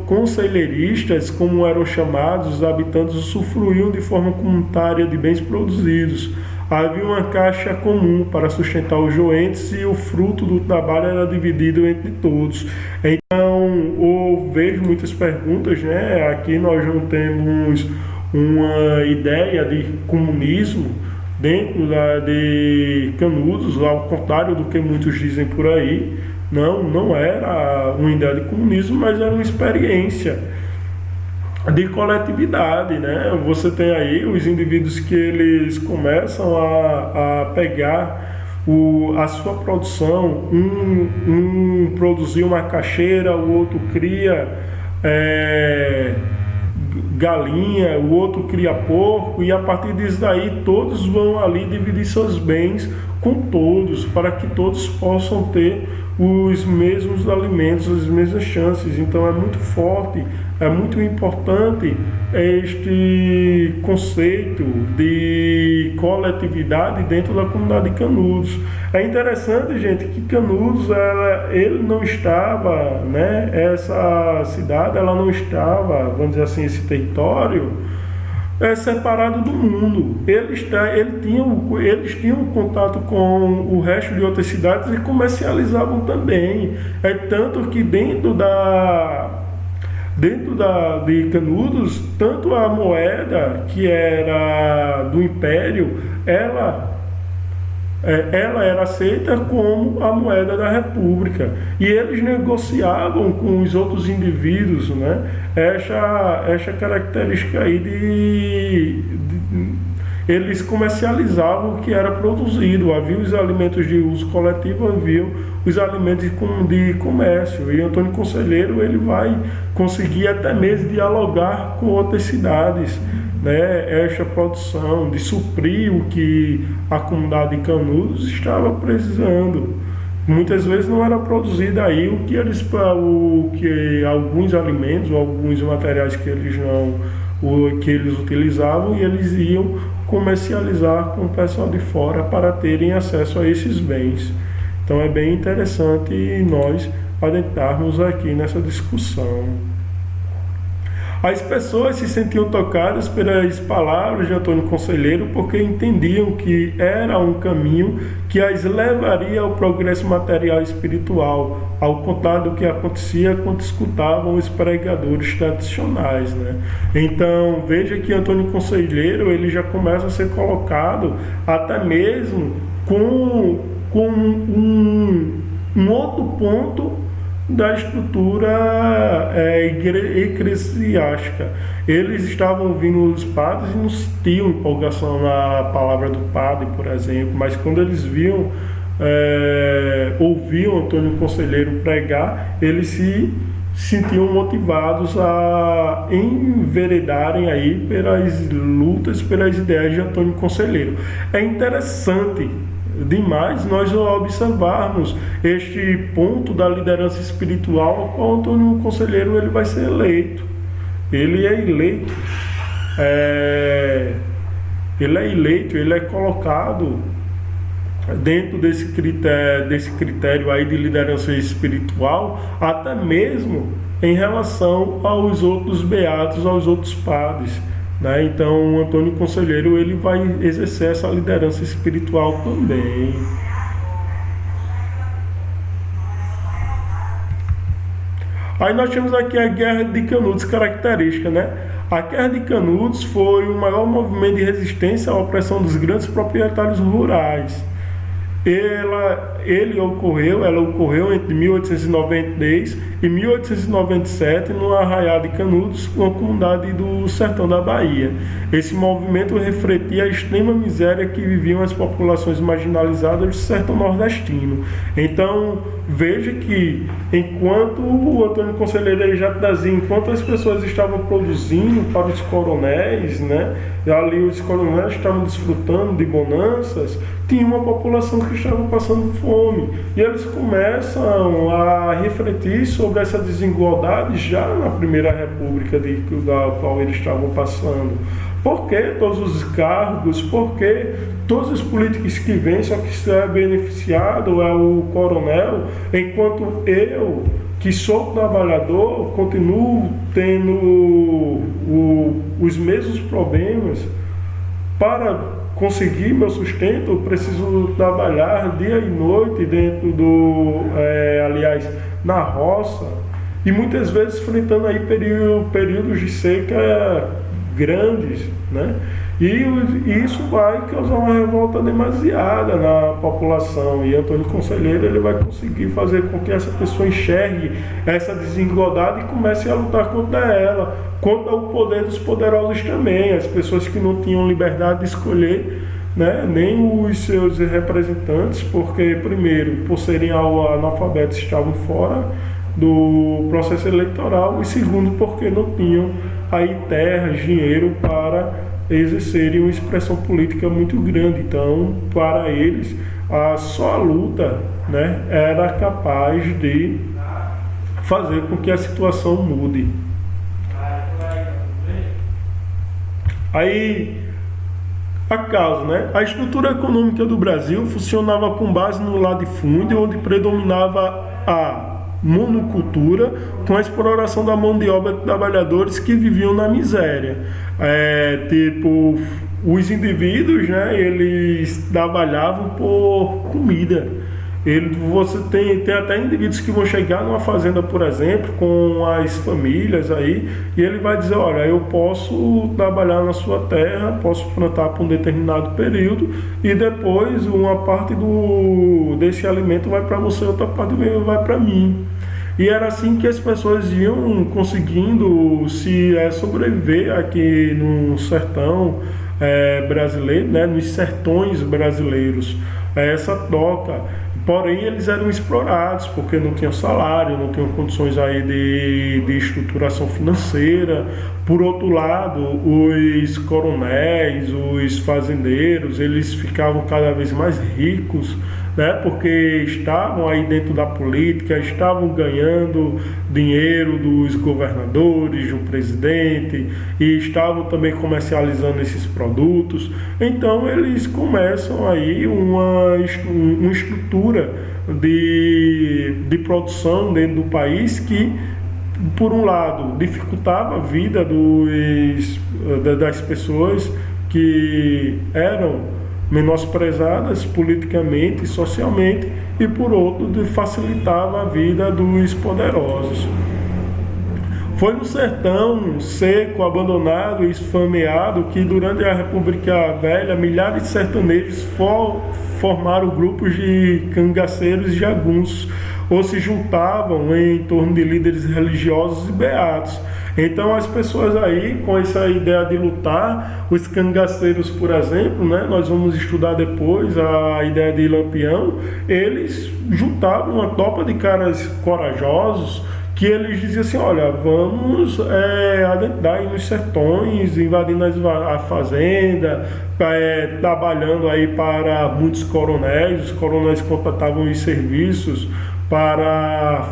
conselheiristas, como eram chamados, os habitantes usufruíam de forma comunitária de bens produzidos. Havia uma caixa comum para sustentar os doentes e o fruto do trabalho era dividido entre todos. Então, eu vejo muitas perguntas, né? Aqui nós não temos uma ideia de comunismo dentro de Canudos, ao contrário do que muitos dizem por aí. Não era uma ideia de comunismo, mas era uma experiência. de coletividade, né? Você tem aí os indivíduos que eles começam a pegar a sua produção, um produzir uma caixeira, o outro cria galinha, o outro cria porco, e a partir disso daí todos vão ali dividir seus bens com todos, para que todos possam ter os mesmos alimentos, as mesmas chances. Então é muito forte, é muito importante este conceito de coletividade dentro da comunidade de Canudos. É interessante, gente, que Canudos, ele não estava, né, essa cidade, ela não estava, vamos dizer assim, esse território separado do mundo. Eles tinham contato com o resto de outras cidades e comercializavam também. É tanto que dentro de Canudos, tanto a moeda que era do Império, ela era aceita como a moeda da República, e eles negociavam com os outros indivíduos, né, essa característica aí eles comercializavam o que era produzido. Havia os alimentos de uso coletivo, havia os alimentos de comércio, e Antônio Conselheiro ele vai conseguir até mesmo dialogar com outras cidades, né, esta produção, de suprir o que a comunidade de Canudos estava precisando. Muitas vezes não era produzido aí o que alguns alimentos, alguns materiais que eles utilizavam, e eles iam comercializar com o pessoal de fora para terem acesso a esses bens. Então é bem interessante nós adentrarmos aqui nessa discussão. As pessoas se sentiam tocadas pelas palavras de Antônio Conselheiro, porque entendiam que era um caminho que as levaria ao progresso material e espiritual, ao contrário do que acontecia quando escutavam os pregadores tradicionais, né? Então veja que Antônio Conselheiro ele já começa a ser colocado até mesmo com um outro ponto da estrutura eclesiástica. Eles estavam ouvindo os padres e não sentiam empolgação na palavra do padre, por exemplo, mas quando eles ouviam Antônio Conselheiro pregar, eles se sentiam motivados a enveredarem aí pelas lutas, pelas ideias de Antônio Conselheiro. É interessante demais nós observarmos este ponto da liderança espiritual ao qual Antônio Conselheiro ele vai ser eleito. Ele é eleito, ele é colocado dentro desse critério aí de liderança espiritual, até mesmo em relação aos outros beatos, aos outros padres, né? Então, Antônio Conselheiro ele vai exercer essa liderança espiritual também. Aí nós temos aqui a Guerra de Canudos, característica, né? A Guerra de Canudos foi o maior movimento de resistência à opressão dos grandes proprietários rurais. Ela ocorreu entre 1893 e 1897 no Arraial de Canudos, uma comunidade do sertão da Bahia. Esse movimento refletia a extrema miséria que viviam as populações marginalizadas do sertão nordestino. Então, veja que enquanto o Antônio Conselheiro ele já trazia, enquanto as pessoas estavam produzindo para os coronéis, né, ali os coronéis estavam desfrutando de bonanças, tinha uma população que estava passando fome. E eles começam a refletir sobre essa desigualdade já na Primeira República da qual eles estavam passando. Por que todos os cargos, por que todos os políticos que vêm, só que se é beneficiado é o coronel, enquanto eu, que sou trabalhador, continuo tendo os mesmos problemas? Para conseguir meu sustento, eu preciso trabalhar dia e noite dentro na roça, e muitas vezes enfrentando aí períodos de seca grandes, né? E isso vai causar uma revolta demasiada na população. E Antônio Conselheiro ele vai conseguir fazer com que essa pessoa enxergue essa desigualdade e comece a lutar contra ela, contra o poder dos poderosos também, as pessoas que não tinham liberdade de escolher, né, nem os seus representantes, porque, primeiro, por serem analfabetos, estavam fora do processo eleitoral, e segundo, porque não tinham aí terras, dinheiro para exercerem uma expressão política muito grande. Então, para eles, só a luta, né, era capaz de fazer com que a situação mude. Aí, a causa, né? A estrutura econômica do Brasil funcionava com base no latifúndio, onde predominava a monocultura, com a exploração da mão de obra de trabalhadores que viviam na miséria. Tipo, os indivíduos, né, eles trabalhavam por comida. Você tem até indivíduos que vão chegar numa fazenda, por exemplo, com as famílias aí, e ele vai dizer, olha, eu posso trabalhar na sua terra, posso plantar por um determinado período, e depois uma parte desse alimento vai para você, outra parte vai para mim. E era assim que as pessoas iam conseguindo sobreviver aqui no sertão brasileiro, né, nos sertões brasileiros, essa troca. Porém, eles eram explorados porque não tinham salário, não tinham condições aí de estruturação financeira. Por outro lado, os coronéis, os fazendeiros, eles ficavam cada vez mais ricos, né, porque estavam aí dentro da política, estavam ganhando dinheiro dos governadores, do presidente, e estavam também comercializando esses produtos. Então eles começam aí uma estrutura de produção dentro do país que, por um lado, dificultava a vida das pessoas que eram menosprezadas politicamente e socialmente, e por outro, facilitava a vida dos poderosos. Foi no sertão seco, abandonado e esfameado que, durante a República Velha, milhares de sertanejos formaram grupos de cangaceiros e jagunços, ou se juntavam em torno de líderes religiosos e beatos. Então as pessoas aí, com essa ideia de lutar, os cangaceiros, por exemplo, né, nós vamos estudar depois a ideia de Lampião, eles juntavam uma tropa de caras corajosos, que eles diziam assim, olha, vamos adentrar aí nos sertões, invadindo a fazenda, trabalhando aí para muitos coronéis. Os coronéis contratavam os serviços para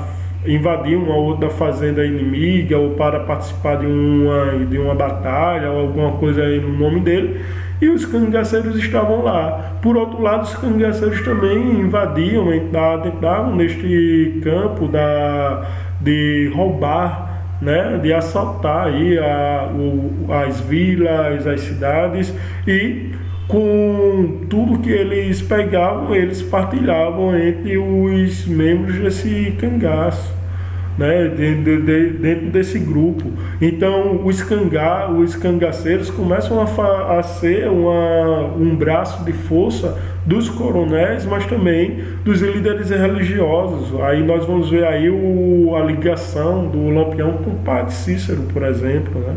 invadir uma outra fazenda inimiga, ou para participar de uma batalha, ou alguma coisa aí no nome dele, e os cangaceiros estavam lá. Por outro lado, os cangaceiros também invadiam, entravam neste campo de roubar, né, de assaltar aí as vilas, as cidades, e com tudo que eles pegavam, eles partilhavam entre os membros desse cangaço, né, dentro desse grupo. Então os cangaceiros começam a ser um braço de força dos coronéis, mas também dos líderes religiosos. Aí nós vamos ver aí a ligação do Lampião com o padre Cícero, por exemplo, né?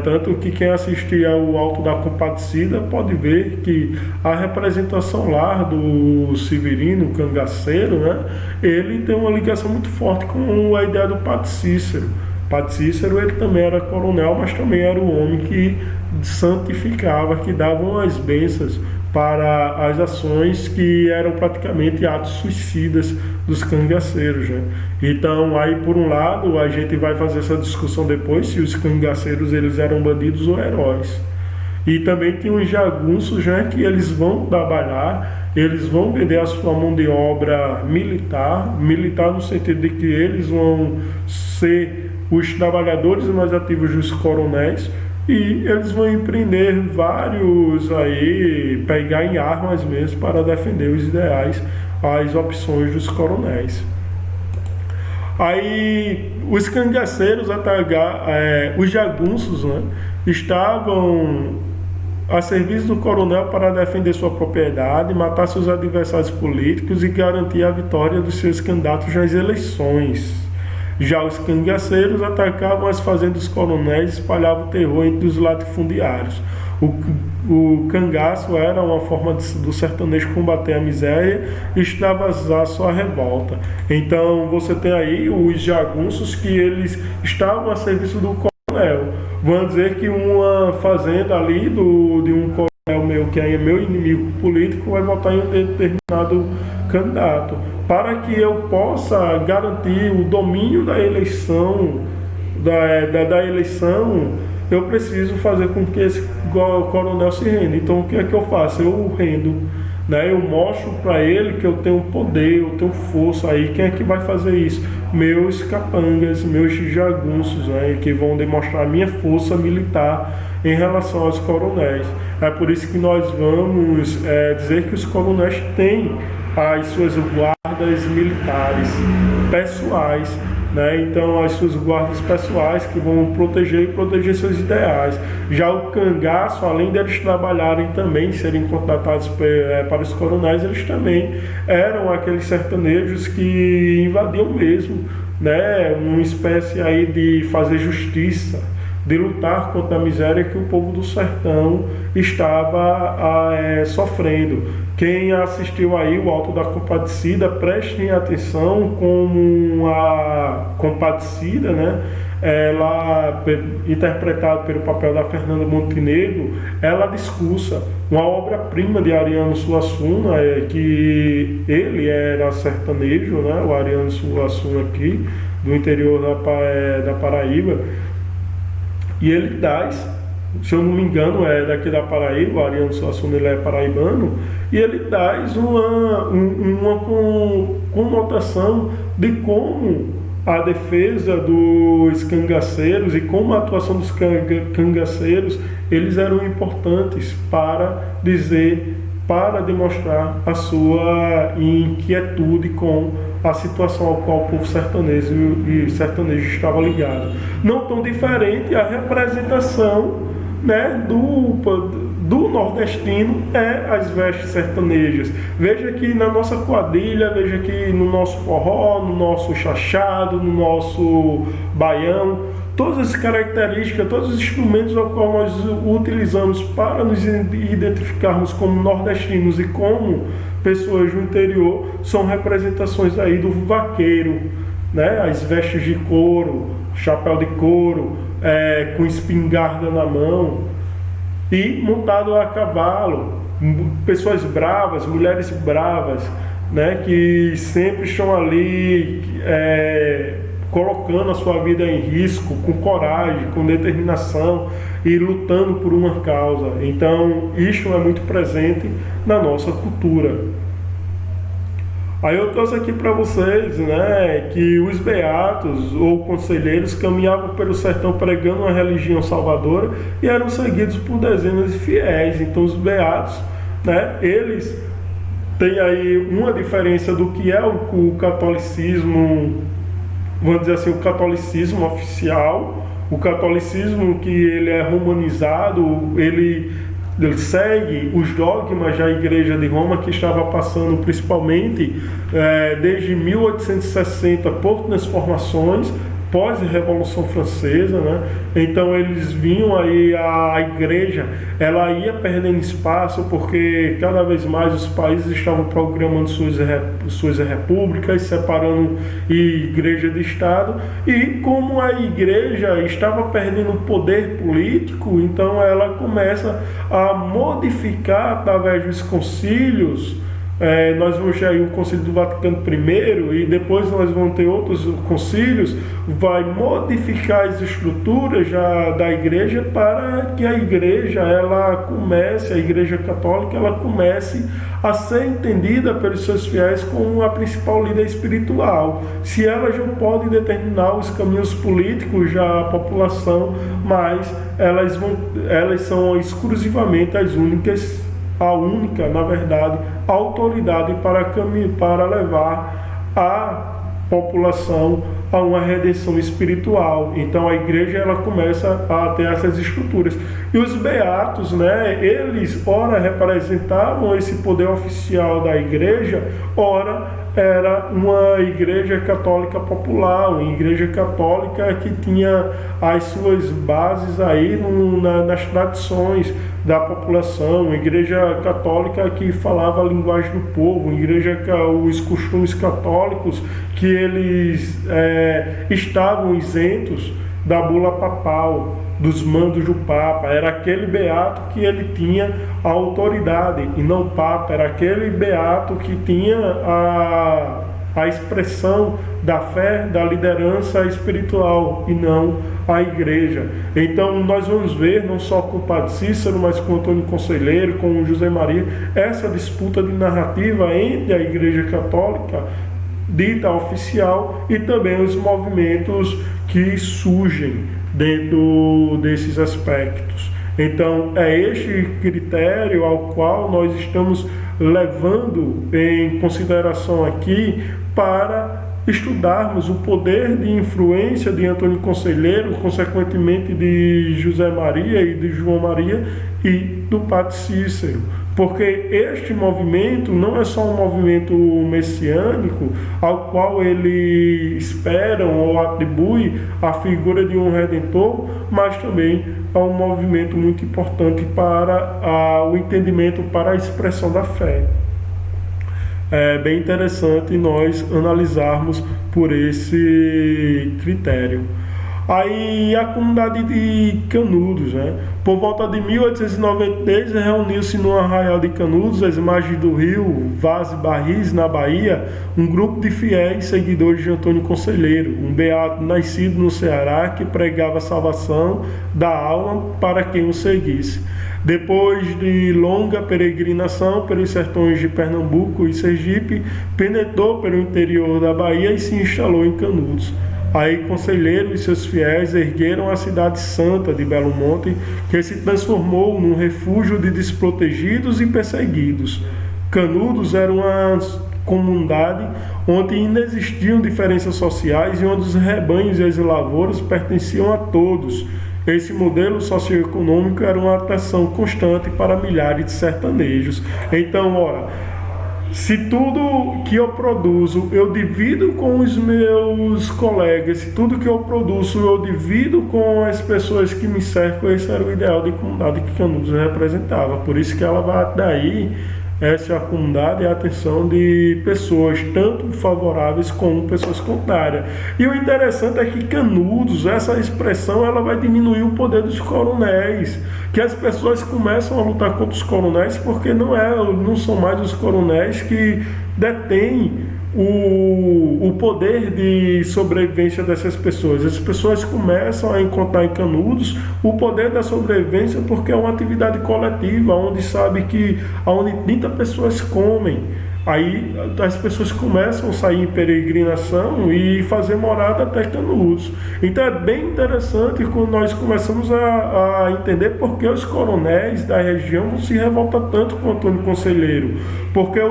Tanto que quem assistir ao Alto da Compadecida pode ver que a representação lá do Severino, cangaceiro, né, ele tem uma ligação muito forte com a ideia do padre Cícero. O padre Cícero, ele também era coronel, mas também era o homem que santificava, que davam as bênçãos para as ações que eram praticamente atos suicidas dos cangaceiros, né? Então, aí por um lado, a gente vai fazer essa discussão depois, se os cangaceiros eles eram bandidos ou heróis. E também tem os jagunços, né, que eles vão trabalhar, eles vão vender a sua mão de obra militar no sentido de que eles vão ser os trabalhadores mais ativos dos coronéis, e eles vão empreender vários aí, pegar em armas mesmo para defender os ideais, as opções dos coronéis. Aí os cangaceiros, os jagunços, né, estavam a serviço do coronel para defender sua propriedade, matar seus adversários políticos e garantir a vitória dos seus candidatos nas eleições. Já os cangaceiros atacavam as fazendas dos coronéis e espalhavam o terror entre os latifundiários. O cangaço era uma forma do sertanejo combater a miséria e extravasar sua revolta. Então você tem aí os jagunços que eles estavam a serviço do coronel. Vamos dizer que uma fazenda ali de um coronel meu, que é meu inimigo político, vai votar em um determinado candidato. Para que eu possa garantir o domínio da eleição, da eleição, eu preciso fazer com que esse coronel se renda. Então o que é que eu faço? Eu rendo, né? Eu mostro para ele que eu tenho poder, eu tenho força. Aí quem é que vai fazer isso? Meus capangas, meus jagunços, né? Que vão demonstrar minha força militar em relação aos coronéis. É por isso que nós vamos dizer que os coronéis têm as suas guardas militares pessoais, né? Então as suas guardas pessoais que vão proteger seus ideais. Já o cangaço, além deles trabalharem também, serem contratados para os coronéis, eles também eram aqueles sertanejos que invadiam mesmo, né? Uma espécie aí de fazer justiça, de lutar contra a miséria que o povo do sertão estava sofrendo. Quem assistiu aí o Alto da Compadecida, prestem atenção como a Compadecida, né? Ela, interpretada pelo papel da Fernanda Montenegro, ela discursa uma obra-prima de Ariano Suassuna, que ele era sertanejo, né? O Ariano Suassuna aqui, do interior da Paraíba, e ele traz, se eu não me engano, é daqui da Paraíba, o Ariano Suassuna, ele é paraibano, e ele traz uma conotação de como a defesa dos cangaceiros e como a atuação dos cangaceiros, eles eram importantes para demonstrar a sua inquietude com a situação ao qual o povo sertanejo estava ligado. Não tão diferente a representação, né, do nordestino as vestes sertanejas. Veja que na nossa quadrilha, veja que no nosso forró, no nosso chachado, no nosso baião, todas as características, todos os instrumentos ao qual nós utilizamos para nos identificarmos como nordestinos e como pessoas do interior, são representações aí do vaqueiro, né? As vestes de couro, chapéu de couro, com espingarda na mão e montado a cavalo, pessoas bravas, mulheres bravas, né? Que sempre estão ali colocando a sua vida em risco, com coragem, com determinação e lutando por uma causa. Então, isto é muito presente na nossa cultura. Aí eu trouxe aqui para vocês, né, que os beatos ou conselheiros caminhavam pelo sertão pregando uma religião salvadora e eram seguidos por dezenas de fiéis. Então os beatos, né, eles têm aí uma diferença do que é o catolicismo, vamos dizer assim, o catolicismo oficial, o catolicismo que ele é romanizado, ele segue os dogmas da Igreja de Roma, que estava passando principalmente desde 1860 por transformações pós-Revolução Francesa, né? Então eles vinham aí, a igreja, ela ia perdendo espaço porque cada vez mais os países estavam programando suas repúblicas, separando igreja de Estado, e como a igreja estava perdendo poder político, então ela começa a modificar através dos concílios. Nós vamos ter aí o Concílio do Vaticano I e depois nós vamos ter outros concílios, vai modificar as estruturas da igreja para que a igreja a igreja católica ela comece a ser entendida pelos seus fiéis como a principal líder espiritual. Se elas não podem determinar os caminhos políticos da população, mas elas são exclusivamente a única, na verdade, autoridade para levar a população a uma redenção espiritual. Então a igreja ela começa a ter essas estruturas. E os beatos, né, eles ora representavam esse poder oficial da igreja, ora era uma igreja católica popular, uma igreja católica que tinha as suas bases aí nas tradições da população, uma igreja católica que falava a linguagem do povo, uma igreja os costumes católicos que eles estavam isentos da bula papal, dos mandos do Papa. Era aquele beato que ele tinha a autoridade, e não o Papa. Era aquele beato que tinha a expressão da fé, da liderança espiritual, e não a igreja. Então nós vamos ver, não só com o Padre Cícero, mas com o Antônio Conselheiro, com o José Maria, essa disputa de narrativa entre a igreja católica dita oficial e também os movimentos que surgem dentro desses aspectos. Então é este critério ao qual nós estamos levando em consideração aqui para estudarmos o poder de influência de Antônio Conselheiro, consequentemente de José Maria e de João Maria e do Padre Cícero. Porque este movimento não é só um movimento messiânico ao qual ele esperam ou atribui a figura de um redentor, mas também é um movimento muito importante para o entendimento, para a expressão da fé. É bem interessante nós analisarmos por esse critério. Aí a comunidade de Canudos, né? Por volta de 1893, reuniu-se no arraial de Canudos, às margens do rio Vaz e Barris, na Bahia, um grupo de fiéis seguidores de Antônio Conselheiro, um beato nascido no Ceará que pregava a salvação da alma para quem o seguisse. Depois de longa peregrinação pelos sertões de Pernambuco e Sergipe, penetrou pelo interior da Bahia e se instalou em Canudos. Aí Conselheiro e seus fiéis ergueram a cidade santa de Belo Monte, que se transformou num refúgio de desprotegidos e perseguidos. Canudos era uma comunidade onde inexistiam diferenças sociais e onde os rebanhos e as lavouras pertenciam a todos. Esse modelo socioeconômico era uma atração constante para milhares de sertanejos. Então, ora, se tudo que eu produzo eu divido com os meus colegas, se tudo que eu produzo eu divido com as pessoas que me cercam, esse era o ideal de comunidade que Canudos representava. Por isso que ela vai daí, essa é a comunidade, é a atenção de pessoas tanto favoráveis como pessoas contrárias. E o interessante é que Canudos, essa expressão, ela vai diminuir o poder dos coronéis, que as pessoas começam a lutar contra os coronéis porque não são mais os coronéis que detêm o poder de sobrevivência dessas pessoas. As pessoas começam a encontrar em Canudos o poder da sobrevivência porque é uma atividade coletiva, onde sabe que onde 30 pessoas comem. Aí as pessoas começam a sair em peregrinação e fazer morada até Canudos. Então é bem interessante quando nós começamos a entender por que os coronéis da região não se revoltam tanto com Antônio Conselheiro. Porque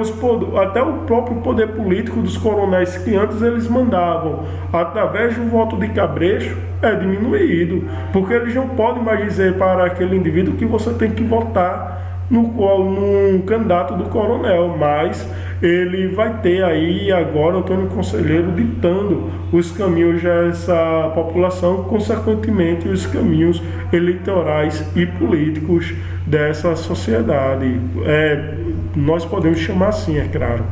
até o próprio poder político dos coronéis que antes eles mandavam através do voto de cabresto é diminuído. Porque eles não podem mais dizer para aquele indivíduo que você tem que votar num candidato do coronel, mas ele vai ter aí agora Antônio Conselheiro ditando os caminhos dessa população, consequentemente os caminhos eleitorais e políticos dessa sociedade. Nós podemos chamar assim, é claro.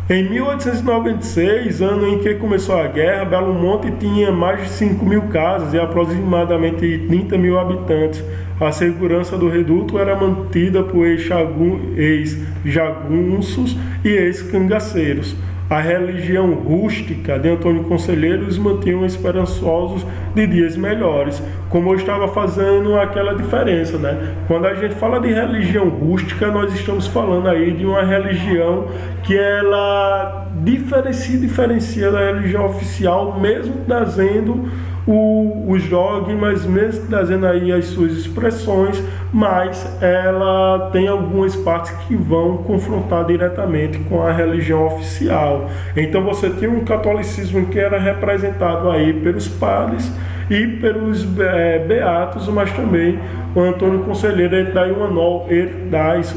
Em 1896, ano em que começou a guerra, Belo Monte tinha mais de 5.000 casas e aproximadamente 30 mil habitantes. A segurança do reduto era mantida por ex-jagunços e ex-cangaceiros. A religião rústica de Antônio Conselheiro os mantinha esperançosos de dias melhores, como eu estava fazendo aquela diferença, né? Quando a gente fala de religião rústica, nós estamos falando aí de uma religião que ela diferencia da religião oficial, mesmo trazendo os dogmas, mesmo trazendo aí as suas expressões, mas ela tem algumas partes que vão confrontar diretamente com a religião oficial. Então você tem um catolicismo que era representado aí pelos padres e pelos beatos, mas também o Antônio Conselheiro ele dá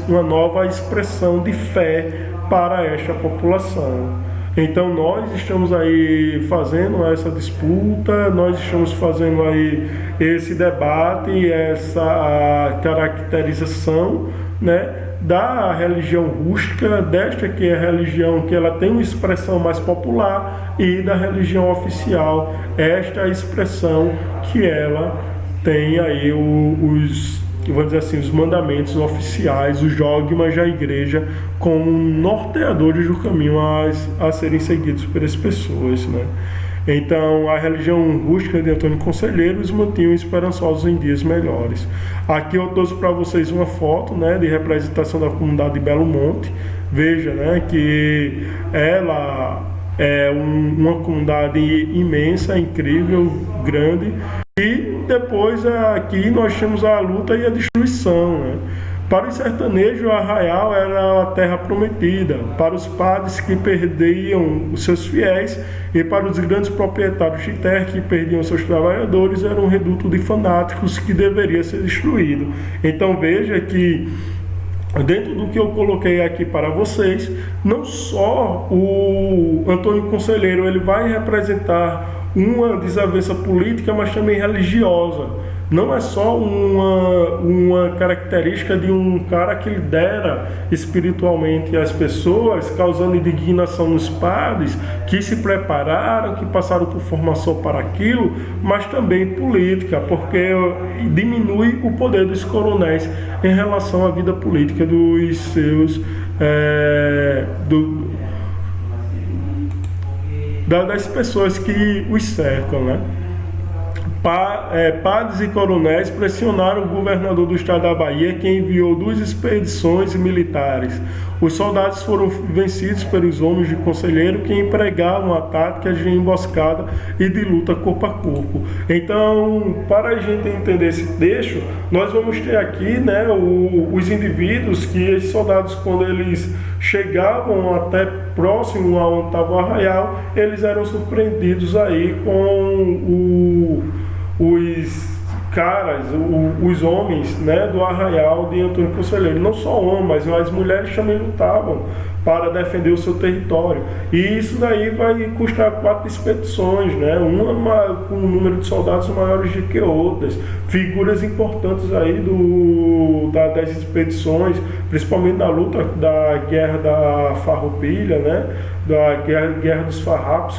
uma nova expressão de fé para esta população. Então nós estamos aí fazendo essa disputa, nós estamos fazendo aí esse debate, essa caracterização, né, da religião rústica, desta que é a religião que ela tem uma expressão mais popular, e da religião oficial, esta é a expressão que ela tem aí vamos dizer assim, os mandamentos oficiais, os dogmas da igreja, como norteadores do caminho a serem seguidos pelas pessoas, né? Então, a religião rústica de Antônio Conselheiro os mantinham esperançosos em dias melhores. Aqui eu trouxe para vocês uma foto, né, de representação da comunidade de Belo Monte. Veja, né, que ela é uma comunidade imensa, incrível, grande. E depois aqui nós temos a luta e a destruição, né? Para os sertanejos, o arraial era a terra prometida. Para os padres que perdiam os seus fiéis, e para os grandes proprietários de terra que perdiam seus trabalhadores, era um reduto de fanáticos que deveria ser destruído. Então veja que, dentro do que eu coloquei aqui para vocês, não só o Antônio Conselheiro ele vai representar uma desavença política, mas também religiosa. Não é só uma característica de um cara que lidera espiritualmente as pessoas, causando indignação nos padres, que se prepararam, que passaram por formação para aquilo, mas também política, porque diminui o poder dos coronéis em relação à vida política dos seus das pessoas que os cercam, né? Padres e coronéis pressionaram o governador do estado da Bahia, que enviou 2 expedições militares. Os soldados foram vencidos pelos homens de Conselheiro, que empregavam a tática de emboscada e de luta corpo a corpo. Então, para a gente entender esse trecho, nós vamos ter aqui, né, os indivíduos que esses soldados, quando eles chegavam até próximo a onde estava o arraial, eles eram surpreendidos aí com os caras, os homens, né, do arraial de Antônio Conselheiro. Não só homens, mas as mulheres também lutavam para defender o seu território. E isso daí vai custar 4 expedições, né? Uma com um número de soldados maiores do que outras. Figuras importantes aí das expedições, principalmente da luta da Guerra da Farroupilha, né? Da Guerra dos Farrapos,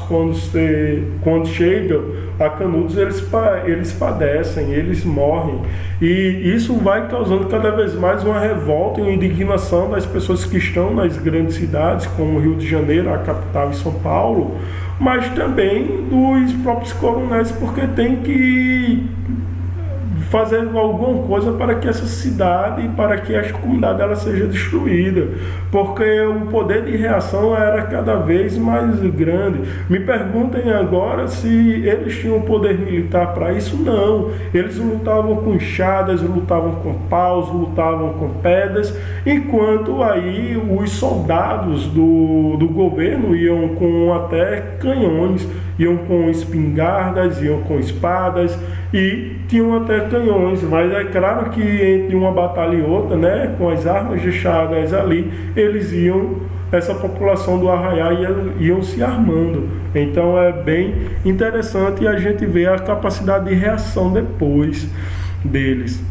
quando chegam a Canudos, eles padecem, eles morrem. E isso vai causando cada vez mais uma revolta e uma indignação das pessoas que estão nas grandes cidades, como o Rio de Janeiro, a capital, e São Paulo, mas também dos próprios coronéis, porque tem que fazer alguma coisa para que essa cidade, para que esta comunidade ela seja destruída, porque o poder de reação era cada vez mais grande. Me perguntem agora se eles tinham poder militar para isso. Não, eles lutavam com enxadas, lutavam com paus, lutavam com pedras, enquanto aí os soldados do governo iam com até canhões, iam com espingardas, iam com espadas e tinham até canhões, mas é claro que entre uma batalha e outra, né, com as armas deixadas ali, essa população do arraial iam se armando. Então é bem interessante a gente ver a capacidade de reação depois deles.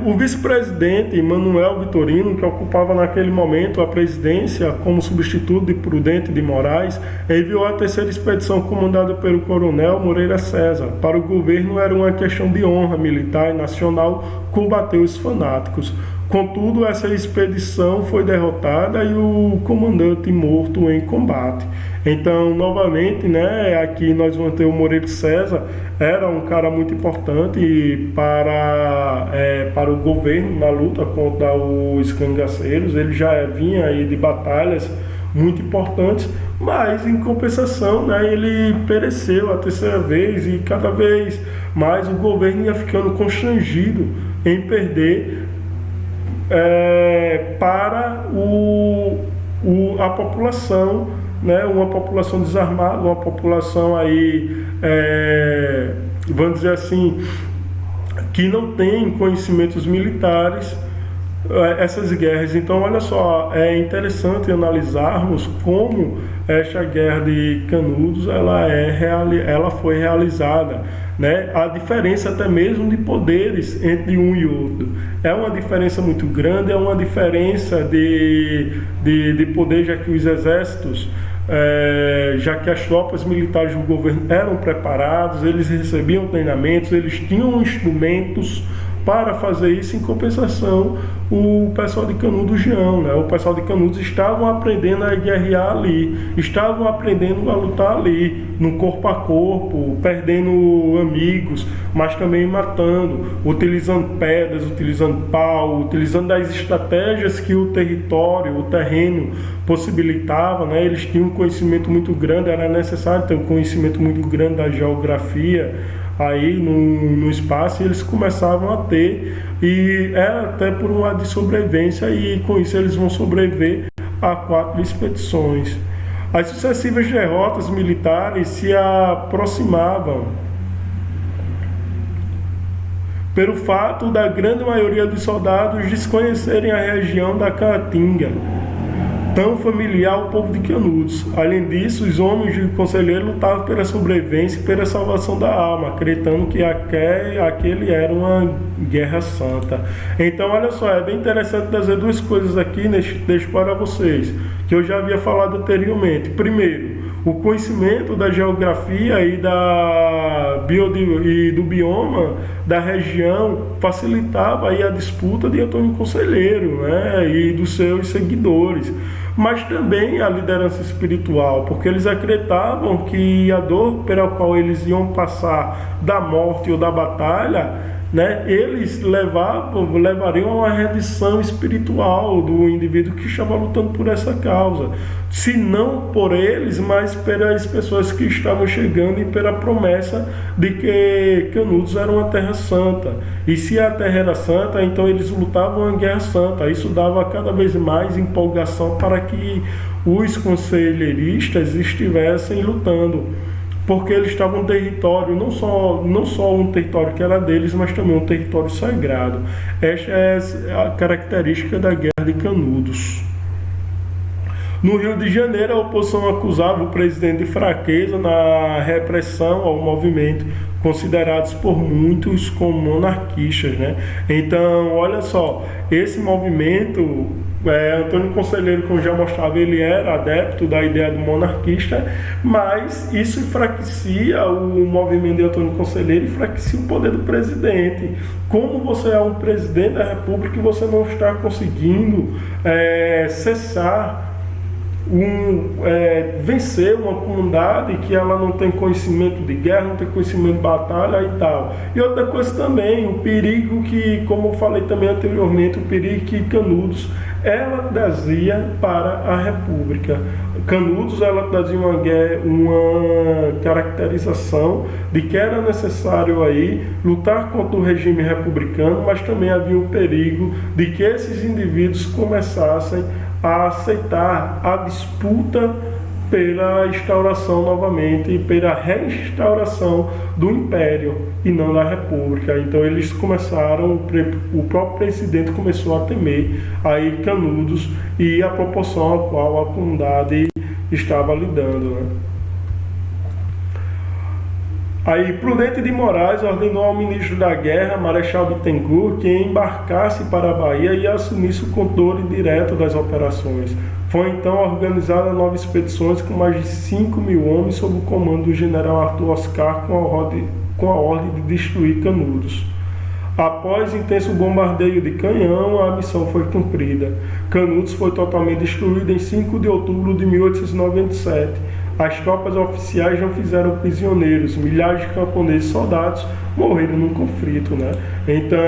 O vice-presidente Manuel Vitorino, que ocupava naquele momento a presidência como substituto de Prudente de Moraes, enviou a 3ª expedição comandada pelo coronel Moreira César. Para o governo era uma questão de honra militar e nacional combater os fanáticos. Contudo, essa expedição foi derrotada e o comandante morto em combate. Então, novamente, né, aqui nós vamos ter o Moreira César, era um cara muito importante para o governo na luta contra os cangaceiros. Ele já vinha aí de batalhas muito importantes, mas em compensação, né, ele pereceu a terceira vez e cada vez mais o governo ia ficando constrangido em perder para a população, né, uma população desarmada, uma população aí, vamos dizer assim, que não tem conhecimentos militares, essas guerras. Então, olha só, é interessante analisarmos como esta guerra de Canudos ela foi realizada, né? A diferença até mesmo de poderes entre um e outro é uma diferença muito grande, é uma diferença de poder, já que os exércitos, já que as tropas militares do governo eram preparados, eles recebiam treinamentos, eles tinham instrumentos para fazer isso. Em compensação, o pessoal de Canudos não, né? O pessoal de Canudos estavam aprendendo a guerrear ali, estavam aprendendo a lutar ali, no corpo a corpo, perdendo amigos, mas também matando, utilizando pedras, utilizando pau, utilizando as estratégias que o território, o terreno possibilitava, né? Eles tinham um conhecimento muito grande, era necessário ter um conhecimento muito grande da geografia aí no espaço, e eles começavam a ter, e era até por um lado de sobrevivência, e com isso eles vão sobreviver a 4 expedições. As sucessivas derrotas militares se aproximavam pelo fato da grande maioria dos soldados desconhecerem a região da Caatinga, tão familiar ao povo de Canudos. Além disso, os homens de conselheiro lutavam pela sobrevivência e pela salvação da alma, acreditando que aquele era uma guerra santa. Então, olha só, é bem interessante trazer 2 coisas aqui neste texto para vocês, que eu já havia falado anteriormente. Primeiro, o conhecimento da geografia e do bioma da região facilitava aí a disputa de Antônio Conselheiro, né, e dos seus seguidores, mas também a liderança espiritual, porque eles acreditavam que a dor pela qual eles iam passar da morte ou da batalha, né, eles levariam a uma redenção espiritual do indivíduo que estava lutando por essa causa, se não por eles, mas pelas pessoas que estavam chegando, e pela promessa de que Canudos era uma terra santa, e se a terra era santa, então eles lutavam uma guerra santa. Isso dava cada vez mais empolgação para que os conselheiristas estivessem lutando, porque eles estavam em um território, não só um território que era deles, mas também um território sagrado. Esta é a característica da Guerra de Canudos. No Rio de Janeiro, a oposição acusava o presidente de fraqueza na repressão ao movimento, considerados por muitos como monarquistas, né? Então, olha só, esse movimento, Antônio Conselheiro, como já mostrava, ele era adepto da ideia do monarquista, mas isso enfraquecia o movimento de Antônio Conselheiro, enfraquecia o poder do presidente. Como você é um presidente da República e você não está conseguindo cessar vencer uma comunidade que ela não tem conhecimento de guerra, não tem conhecimento de batalha e tal. E outra coisa também, o perigo que, como eu falei também anteriormente, o perigo que Canudos ela trazia para a República. Canudos ela trazia uma caracterização de que era necessário aí lutar contra o regime republicano, mas também havia o perigo de que esses indivíduos começassem a aceitar a disputa pela instauração novamente e pela reinstauração do Império e não da República. Então eles começaram, o próprio presidente começou a temer aí Canudos e a proporção a qual a comunidade estava lidando, né? Aí Prudente de Moraes ordenou ao ministro da Guerra, Marechal Bittencourt, que embarcasse para a Bahia e assumisse o controle direto das operações. Foi então organizada 9 expedições com mais de 5.000 homens sob o comando do general Arthur Oscar, com a ordem de destruir Canudos. Após intenso bombardeio de canhão, a missão foi cumprida. Canudos foi totalmente destruído em 5 de outubro de 1897. as tropas oficiais não fizeram prisioneiros, milhares de camponeses e soldados morreram no conflito, né? Então,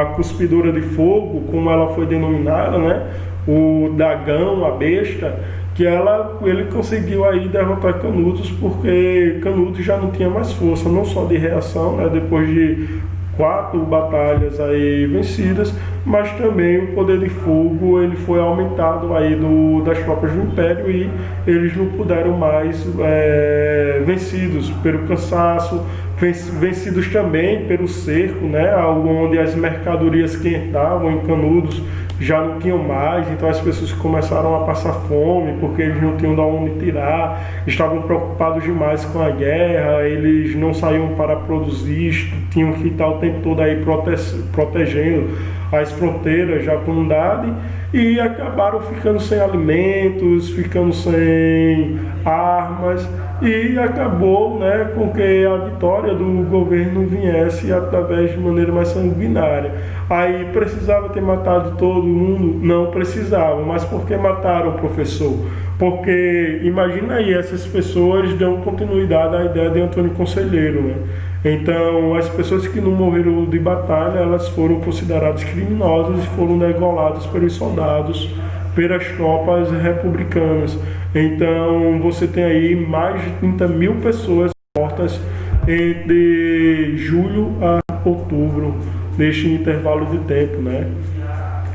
a cuspidora de fogo, como ela foi denominada, né? O Dagão, a besta, que ele conseguiu aí derrotar Canudos, porque Canudos já não tinha mais força, não só de reação, né? Depois de 4 batalhas aí vencidas, mas também o poder de fogo ele foi aumentado aí das tropas do Império e eles não puderam mais vencidos pelo cansaço, vencidos também pelo cerco, né, onde as mercadorias que entravam em Canudos já não tinham mais, então as pessoas começaram a passar fome porque eles não tinham de onde tirar, estavam preocupados demais com a guerra, eles não saíam para produzir, tinham que estar o tempo todo aí protegendo as fronteiras da comunidade e acabaram ficando sem alimentos, ficando sem armas e acabou, né, com que a vitória do governo viesse através de maneira mais sanguinária. Aí precisava ter matado todo mundo? Não precisava, mas por que mataram o professor? Porque imagina aí, essas pessoas dão continuidade à ideia de Antônio Conselheiro, né? Então, as pessoas que não morreram de batalha, elas foram consideradas criminosas e foram degoladas pelos soldados, pelas tropas republicanas. Então, você tem aí mais de 30 mil pessoas mortas entre julho a outubro, neste intervalo de tempo, né?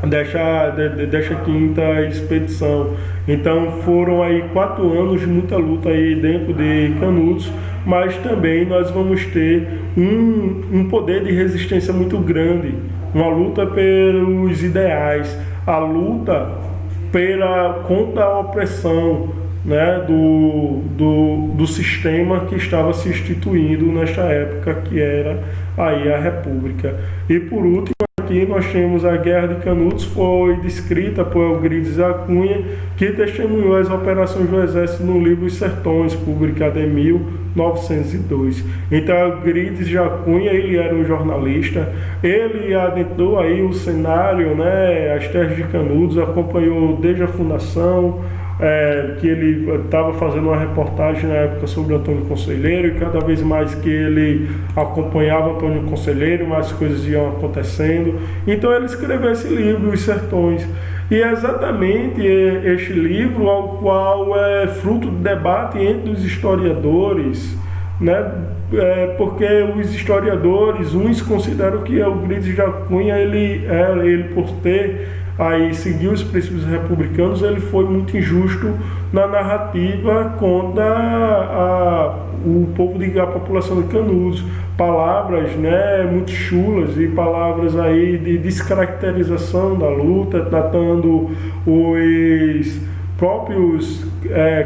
Desta quinta expedição. Então foram aí 4 anos de muita luta aí dentro de Canudos, mas também nós vamos ter um poder de resistência muito grande, uma luta pelos ideais, a luta contra a opressão, né, do sistema que estava se instituindo nesta época, que era aí a República. E por último, aqui nós temos a Guerra de Canudos, foi descrita por Euclides da Cunha, que testemunhou as operações do Exército no livro Os Sertões, publicado em 1902. Então, Euclides da Cunha, ele era um jornalista, ele adentrou aí o cenário, né, as terras de Canudos, acompanhou desde a fundação, que ele estava fazendo uma reportagem na época sobre Antônio Conselheiro, e cada vez mais que ele acompanhava Antônio Conselheiro, mais coisas iam acontecendo. Então ele escreveu esse livro, Os Sertões, e é exatamente este livro ao qual é fruto do debate entre os historiadores, né? Porque os historiadores, uns consideram que Euclides da Cunha, ele por ter aí seguiu os princípios republicanos, ele foi muito injusto na narrativa contra o povo a população de Canudos. Palavras, né, muito chulas e palavras aí de descaracterização da luta, tratando os próprios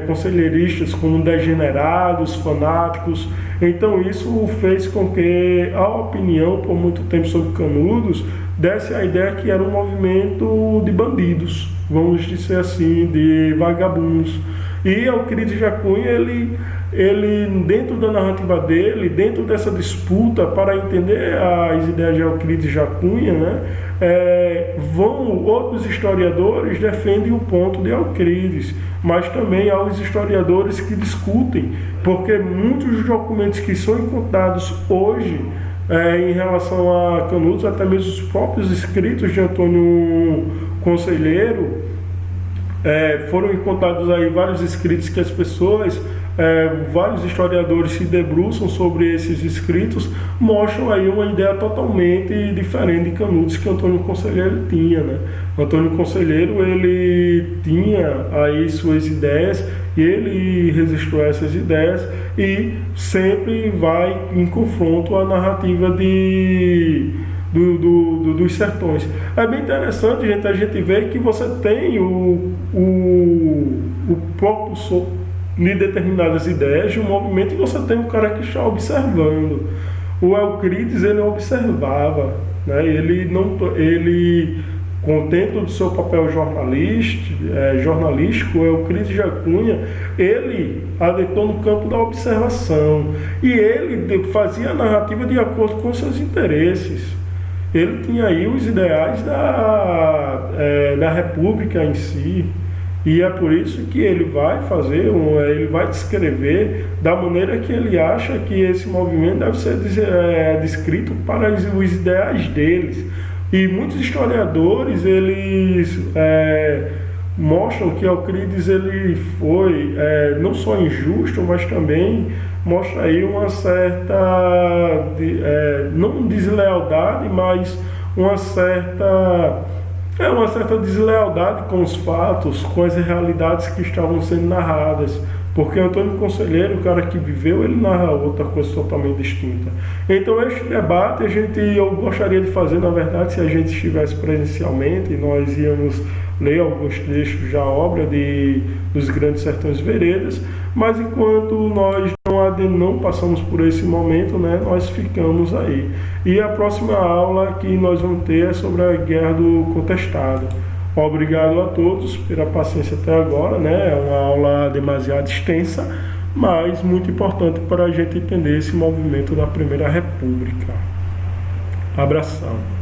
conselheiristas como degenerados, fanáticos. Então isso fez com que a opinião por muito tempo sobre Canudos desse a ideia que era um movimento de bandidos, vamos dizer assim, de vagabundos. E Euclides da Cunha, ele dentro da narrativa dele, dentro dessa disputa para entender as ideias de Euclides da Cunha, né, outros historiadores defendem o ponto de Euclides, mas também há os historiadores que discutem, porque muitos dos documentos que são encontrados hoje em relação a Canudos, até mesmo os próprios escritos de Antônio Conselheiro, foram encontrados aí vários escritos que as pessoas, vários historiadores se debruçam sobre esses escritos, mostram aí uma ideia totalmente diferente de Canudos que Antônio Conselheiro tinha, né? Antônio Conselheiro, ele tinha aí suas ideias, e ele registrou essas ideias e sempre vai em confronto à narrativa dos sertões. É bem interessante, gente, a gente ver que você tem o propulsor de determinadas ideias de um movimento, e você tem um cara que está observando. O Euclides, ele observava, né? Ele dentro do seu papel jornalístico, Euclides da Cunha, ele adentrou no campo da observação, e ele fazia a narrativa de acordo com seus interesses. Ele tinha aí os ideais da República em si, E é por isso que ele vai fazer, ele vai descrever da maneira que ele acha que esse movimento deve ser descrito para os ideais deles. E muitos historiadores, eles mostram que Euclides ele foi não só injusto, mas também mostra aí uma certa, não deslealdade, mas uma certa deslealdade com os fatos, com as realidades que estavam sendo narradas. Porque Antônio Conselheiro, o cara que viveu, ele narra outra coisa totalmente distinta. Então este debate eu gostaria de fazer, na verdade, se a gente estivesse presencialmente, nós íamos ler alguns trechos da obra dos Grandes Sertões Veredas, mas enquanto nós não passamos por esse momento, né, nós ficamos aí. E a próxima aula que nós vamos ter é sobre a Guerra do Contestado. Obrigado a todos pela paciência até agora, né? É uma aula demasiado extensa, mas muito importante para a gente entender esse movimento da Primeira República. Abração.